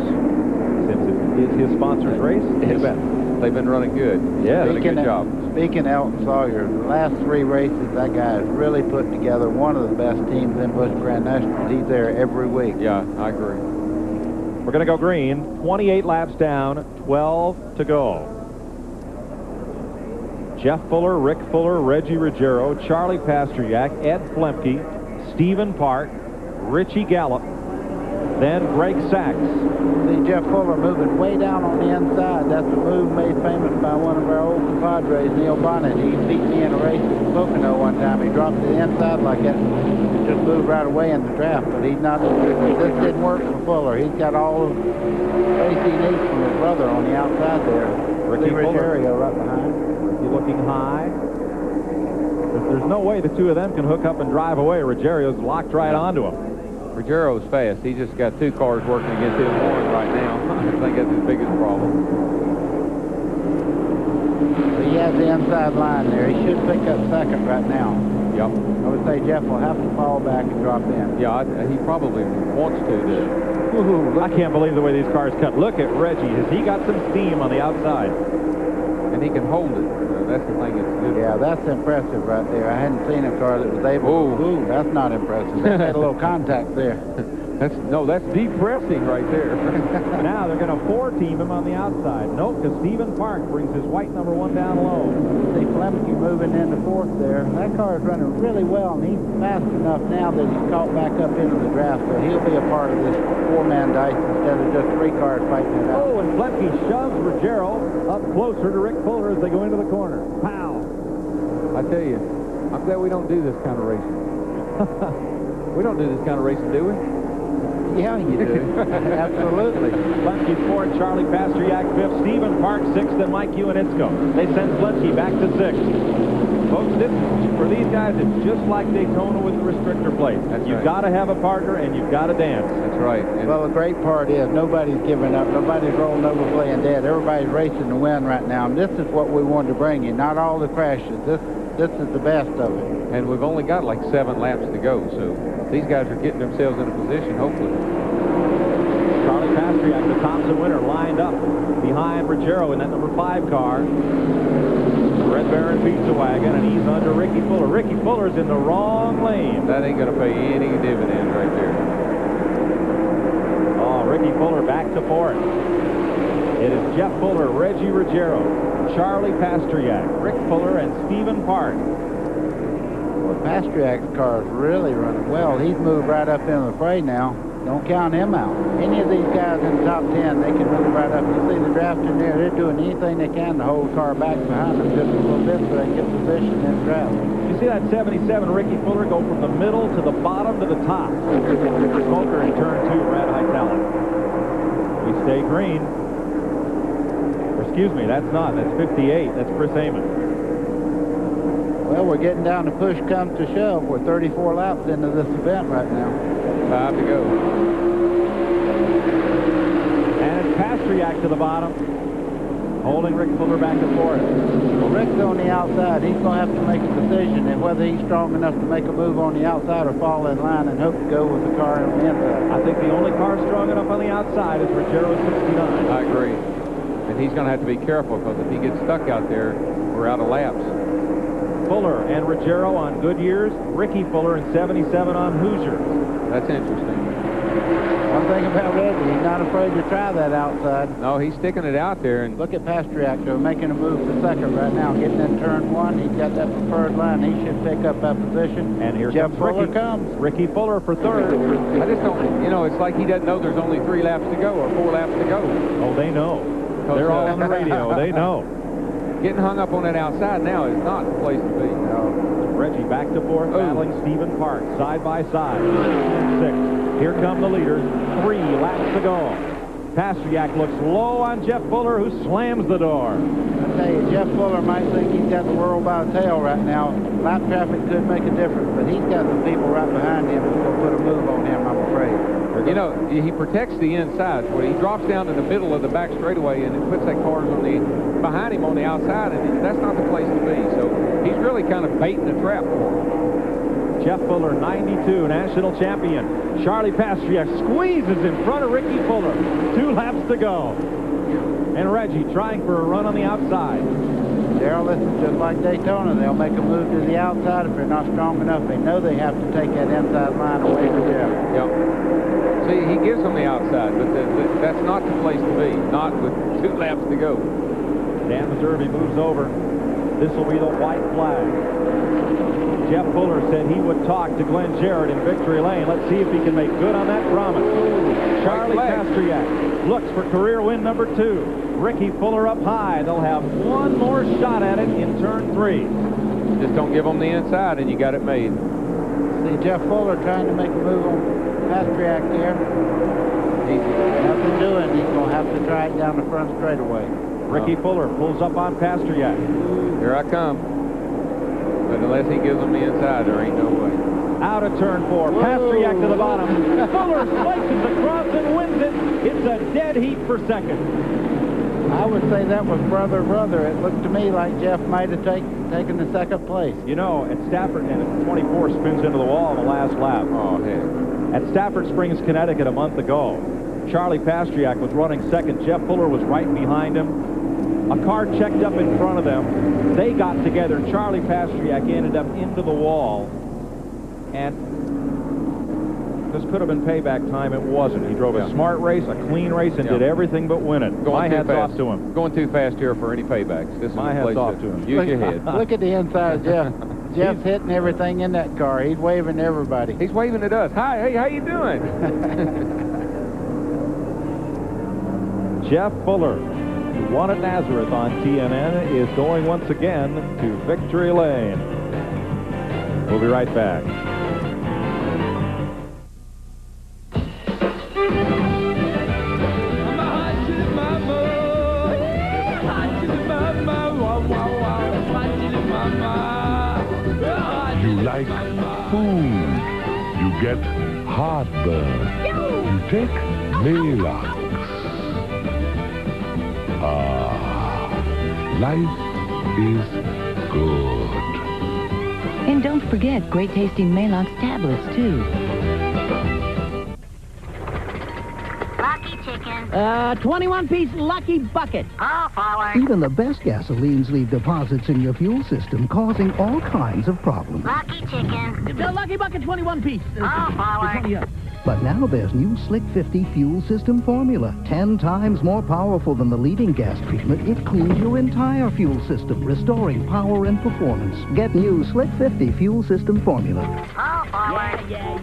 Since it is his sponsor's race, yes. They've been running good. Yeah, done a good job. Speaking of Elton Sawyer, the last 3 races, that guy has really put together one of the best teams in Busch Grand National. He's there every week. Yeah, I agree. We're going to go green. 28 laps down, 12 to go. Jeff Fuller, Rick Fuller, Reggie Ruggiero, Charlie Pasteryak, Ed Flemke, Stephen Park, Richie Gallup, then Greg Sachs. See Jeff Fuller moving way down on the inside. That's a move made famous by one of our old compadres, Neil Bonnet. He beat me in a race in Pocono one time. He dropped to the inside like that and just moved right away in the draft. But he's not. This didn't work for Fuller. He's got all the space he needs from his brother on the outside there. Ricky Ruggiero right behind. Ricky looking high. There's no way the two of them can hook up and drive away. Ruggiero's locked right onto him. Ruggiero's fast. He's just got 2 cars working against his one right now. I think that's his biggest problem. He has the inside line there. He should pick up second right now. Yep. I would say Jeff will have to fall back and drop in. Yeah, he probably wants to. I can't believe the way these cars cut. Look at Reggie. Has he got some steam on the outside? And he can hold it. That's the thing that's good. Yeah, that's impressive right there. I hadn't seen a car that was able to. Ooh, that's not impressive. They had a little contact there. That's depressing right there. Now they're going to 4-team him on the outside. Nope, because Stephen Park brings his white number 1 down low. See Flemke moving into 4th there. That car is running really well, and he's fast enough now that he's caught back up into the draft, so he'll be a part of this 4-man dice instead of just 3 cars fighting it out. Oh, and Flemke shoves Ruggiero up closer to Rick Fuller as they go into the corner. Pow! I tell you, I'm glad we don't do this kind of racing. We don't do this kind of racing, do we? Yeah, you do. Absolutely. Flemke 4th, Charlie Pasteryak 5th, Stephen Park 6th, and Mike Iwanitzko. They send Flemke back to 6th. Folks, for these guys, it's just like Daytona with the restrictor plate. You've got to have a partner, and you've got to dance. That's right. Well, the great part is nobody's giving up. Nobody's rolling over playing dead. Everybody's racing to win right now, and this is what we wanted to bring you, not all the crashes. This is the best of it. And we've only got like 7 laps to go, so these guys are getting themselves in a position, hopefully. Charlie Pasteryak, the Thompson winner, lined up behind Ruggiero in that number 5 car. Red Baron Pizza Wagon, and he's under Ricky Fuller. Ricky Fuller's in the wrong lane. That ain't going to pay any dividends right there. Oh, Ricky Fuller back to 4th. It is Jeff Fuller, Reggie Ruggiero, Charlie Pasteryak, Rick Fuller, and Stephen Park. Well, Pasteryak's car is really running well. He's moved right up into the fray now. Don't count him out. Any of these guys in the top 10, they can move right up. You see the draft in there, they're doing anything they can to hold the car back behind them just a little bit so they can get position in the draft. You see that 77 Ricky Fuller go from the middle to the bottom to the top. Smoker in turn 2, Brad Hightower. We stay green. Or excuse me, that's not. That's 58. That's Chris Amon. Well, we're getting down to push comes to shove. We're 34 laps into this event right now. 5 to go. And it's Pasteryak to the bottom, holding Rick Fuller back and forth. Well, Rick's on the outside. He's going to have to make a decision and whether he's strong enough to make a move on the outside or fall in line and hope to go with the car on the inside. I think the only car strong enough on the outside is Ruggiero 69. I agree. And he's going to have to be careful because if he gets stuck out there, we're out of laps. Fuller and Ruggiero on Goodyears, Ricky Fuller and 77 on Hoosier. That's interesting. One thing about Reggie, he's not afraid to try that outside. No, he's sticking it out there. And look at Pasteryak, though, making a move to 2nd right now, getting in turn 1. He's got that preferred line. He should pick up that position. And here Jeff comes Fuller Ricky. Ricky Fuller for 3rd. I just don't, you know, it's like he doesn't know there's only 3 laps to go or 4 laps to go. Oh, they know. They're all on the radio. They know. Getting hung up on that outside now is not the place to be. No. Reggie back to 4th, battling Stephen Park, side by side. 6th. Here come the leaders. 3 laps to go. Pasteryak looks low on Jeff Fuller, who slams the door. I tell you, Jeff Fuller might think he's got the world by the tail right now. Lap traffic could make a difference, but he's got some people right behind him who's going to put a move on him, I'm afraid. You know, he protects the inside. Where he drops down in the middle of the back straightaway and it puts that cars on the behind him on the outside, and that's not the place to be. So he's really kind of baiting the trap for him. Jeff Fuller, 92, national champion. Charlie Pasteryak squeezes in front of Ricky Fuller. 2 laps to go. And Reggie trying for a run on the outside. Darrell, this is just like Daytona. They'll make a move to the outside if they're not strong enough. They know they have to take that inside line away from Jeff. Yep. See, he gives them the outside, but that's not the place to be. Not with 2 laps to go. Dan Meserve moves over. This will be the white flag. Jeff Fuller said he would talk to Glenn Jarrett in Victory Lane. Let's see if he can make good on that promise. Charlie Pasteryak looks for career win number 2. Ricky Fuller up high. They'll have one more shot at it in turn 3. Just don't give them the inside, and you got it made. See Jeff Fuller trying to make a move on Pasteryak there. He's nothing doing. He's going to have to try it down the front straightaway. Ricky Fuller pulls up on Pasteryak. Here I come. But unless he gives them the inside, there ain't no way. Out of turn 4. Pasteryak to the bottom. Fuller slices across and wins it. It's a dead heat for 2nd. I would say that was brother. It looked to me like Jeff might have taken the 2nd place. You know, at Stafford, and 24 spins into the wall in the last lap. Oh, heck. At Stafford Springs, Connecticut a month ago, Charlie Pasteryak was running 2nd. Jeff Fuller was right behind him. A car checked up in front of them. They got together. Charlie Pasteryak ended up into the wall. And this could have been payback time. It wasn't. He drove a smart race, a clean race, and did everything but win it. My hat's off to him. Going too fast here for any paybacks. This is My hat's off to him. Use your head. Look at the inside, Jeff. Jeff's hitting everything in that car. He's waving to everybody. He's waving at us. Hi, hey, how you doing? Jeff Fuller, who won at Nazareth on TNN, is going once again to victory lane. We'll be right back. You like food. You get heartburn. You take Maalox. Life is good. And don't forget great tasting Maalox tablets, too. Lucky chicken. 21-piece Lucky Bucket. Oh, forward. Even the best gasolines leave deposits in your fuel system, causing all kinds of problems. Lucky chicken. The Lucky Bucket 21-piece. Oh, forward. But now there's new Slick 50 fuel system formula. 10 times more powerful than the leading gas treatment. It cleans your entire fuel system, restoring power and performance. Get new Slick 50 fuel system formula. Oh, forward. Yeah.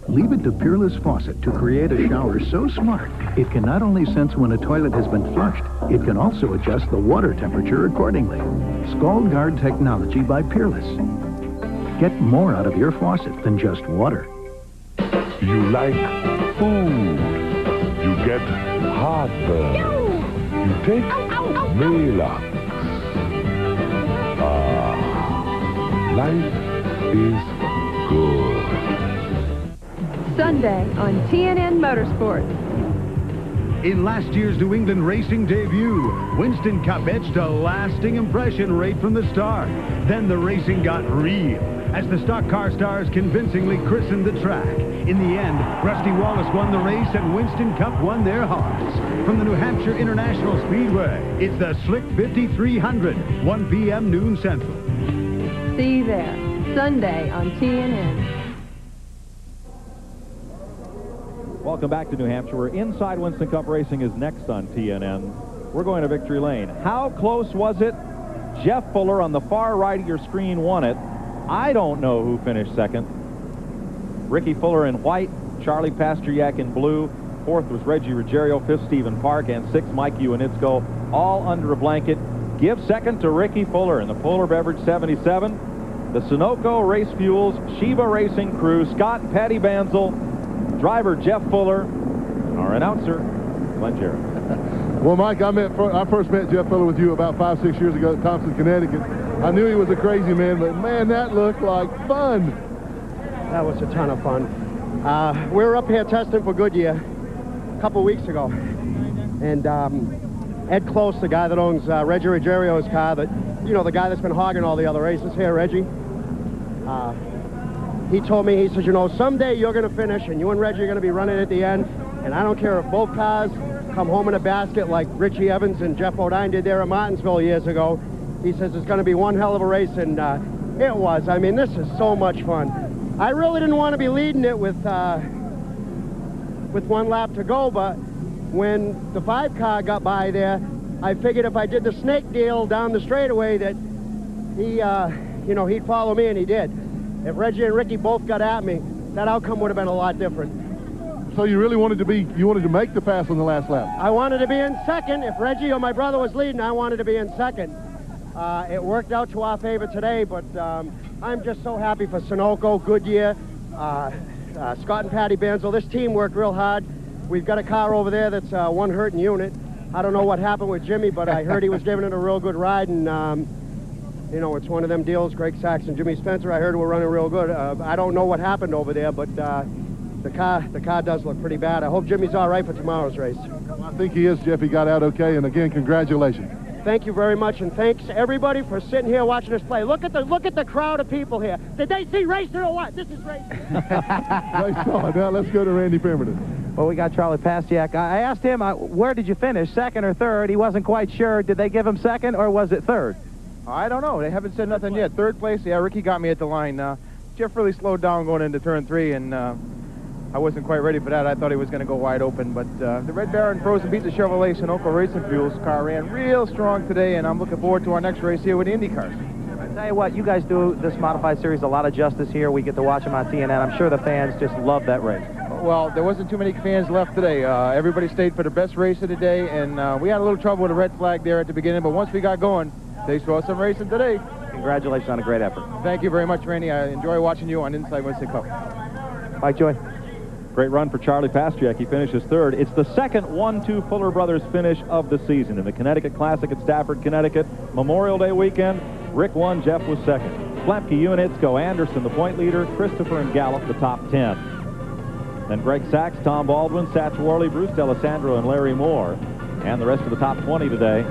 Leave it to Peerless Faucet to create a shower so smart, it can not only sense when a toilet has been flushed, it can also adjust the water temperature accordingly. Scald Guard technology by Peerless. Get more out of your faucet than just water. You like food. You get heartburn. You take Maalox. Life is good. Sunday on TNN Motorsports. In last year's New England racing debut, Winston Cup etched a lasting impression right from the start. Then the racing got real as the stock car stars convincingly christened the track. In the end, Rusty Wallace won the race and Winston Cup won their hearts. From the New Hampshire International Speedway, it's the Slick 5300, 1 p.m. noon Central. See you there, Sunday on TNN. Welcome back to New Hampshire, where Inside Winston Cup Racing is next on TNN. We're going to victory lane. How close was it? Jeff Fuller on the far right of your screen won it. I don't know who finished second. Ricky Fuller in white, Charlie Pasteryak in blue. Fourth was Reggie Ruggiero, fifth Stephen Park, and sixth Mike Iwanitzko, all under a blanket. Give second to Ricky Fuller in the Fuller Beverage 77. The Sunoco Race Fuels, Shiva Racing Crew, Scott and Patty Banzel, driver Jeff Fuller, our announcer, Glenn Jarrett. Well, Mike, I first met Jeff Fuller with you about 5-6 years ago at Thompson, Connecticut. I knew he was a crazy man, but man, that looked like fun. That was a ton of fun. We were up here testing for Goodyear a couple weeks ago. And Ed Close, the guy that owns Reggie Ruggiero's car, the guy that's been hogging all the other races here, Reggie, he told me, he says, you know, someday you're going to finish and you and Reggie are going to be running at the end. And I don't care if both cars come home in a basket like Richie Evans and Jeff Bodine did there at Martinsville years ago. He says it's going to be one hell of a race, and it was. I mean, this is so much fun. I really didn't want to be leading it with 1 lap to go, but when the 5 car got by there, I figured if I did the snake deal down the straightaway that he, he'd follow me, and he did. If Reggie and Ricky both got at me, that outcome would have been a lot different. So you really wanted to make the pass on the last lap? I wanted to be in second. If Reggie or my brother was leading, I wanted to be in second. It worked out to our favor today, but I'm just so happy for Sunoco, Goodyear, Scott and Patty Banzel. This team worked real hard. We've got a car over there that's one hurting unit. I don't know what happened with Jimmy, but I heard he was giving it a real good ride, and it's one of them deals. Greg Sachs and Jimmy Spencer, I heard, were running real good. I don't know what happened over there, but the car does look pretty bad. I hope Jimmy's all right for tomorrow's race. I think he is, Jeff. He got out okay, and again, congratulations. Thank you very much, and thanks everybody for sitting here watching us play. Look at the crowd of people here. Did they see racing or what? This is racing. They saw it. Now let's go to Randy Pemberton. Well, we got Charlie Pasteryak. I asked him, where did you finish, second or third? He wasn't quite sure. Did they give him second, or was it third? I don't know. They haven't said nothing yet. Third place, yeah, Ricky got me at the line. Jeff really slowed down going into turn 3, and I wasn't quite ready for that. I thought he was going to go wide open, but the Red Baron Frozen beat the Chevrolet Sunoco Racing Fuels car, ran real strong today, and I'm looking forward to our next race here with the Indy cars. I tell you what, you guys do this modified series a lot of justice here. We get to watch them on TNN. I'm sure the fans just love that race. Well, there wasn't too many fans left today. Everybody stayed for the best race of the day, and we had a little trouble with the red flag there at the beginning, but once we got going, they saw some racing today. Congratulations on a great effort. Thank you very much, Randy. I enjoy watching you on Inside Winston Cup. Mike Joy. Great run for Charlie Pasteryak. He finishes third. It's the second 1-2 Fuller Brothers finish of the season. In the Connecticut Classic at Stafford, Connecticut, Memorial Day weekend, Rick won, Jeff was second. Flemke, Unitsko, Anderson, the point leader, Christopher and Gallup, the top 10. Then Greg Sachs, Tom Baldwin, Satch Worley, Bruce D'Alessandro, and Larry Moore. And the rest of the top 20 today.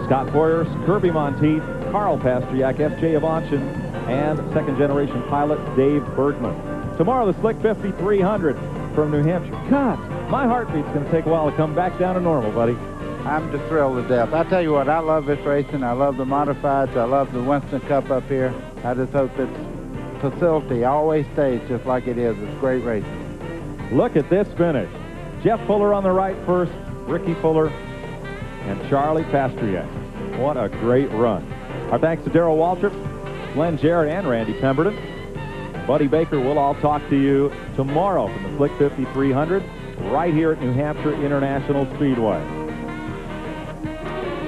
Scott Boyer, Kirby Monteith, Carl Pasteryak, F.J. Avanchin, and second-generation pilot Dave Bergman. Tomorrow, the Slick 5300 from New Hampshire. God, my heartbeat's going to take a while to come back down to normal, buddy. I'm just thrilled to death. I tell you what, I love this racing. I love the modifieds. I love the Winston Cup up here. I just hope this facility always stays just like it is. It's great racing. Look at this finish. Jeff Fuller on the right first, Ricky Fuller, and Charlie Pasteryak. What a great run. Our thanks to Darrell Waltrip, Glenn Jarrett, and Randy Pemberton. Buddy Baker, we'll all talk to you tomorrow from the Slick 5300 right here at New Hampshire International Speedway.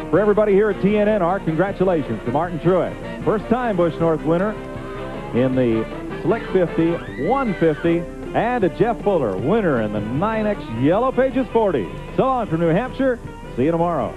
For everybody here at TNN, our congratulations to Martin Truex. First-time Busch North winner in the Slick 50, 150, and to Jeff Fuller, winner in the NYNEX Yellow Pages 40. So long from New Hampshire. See you tomorrow.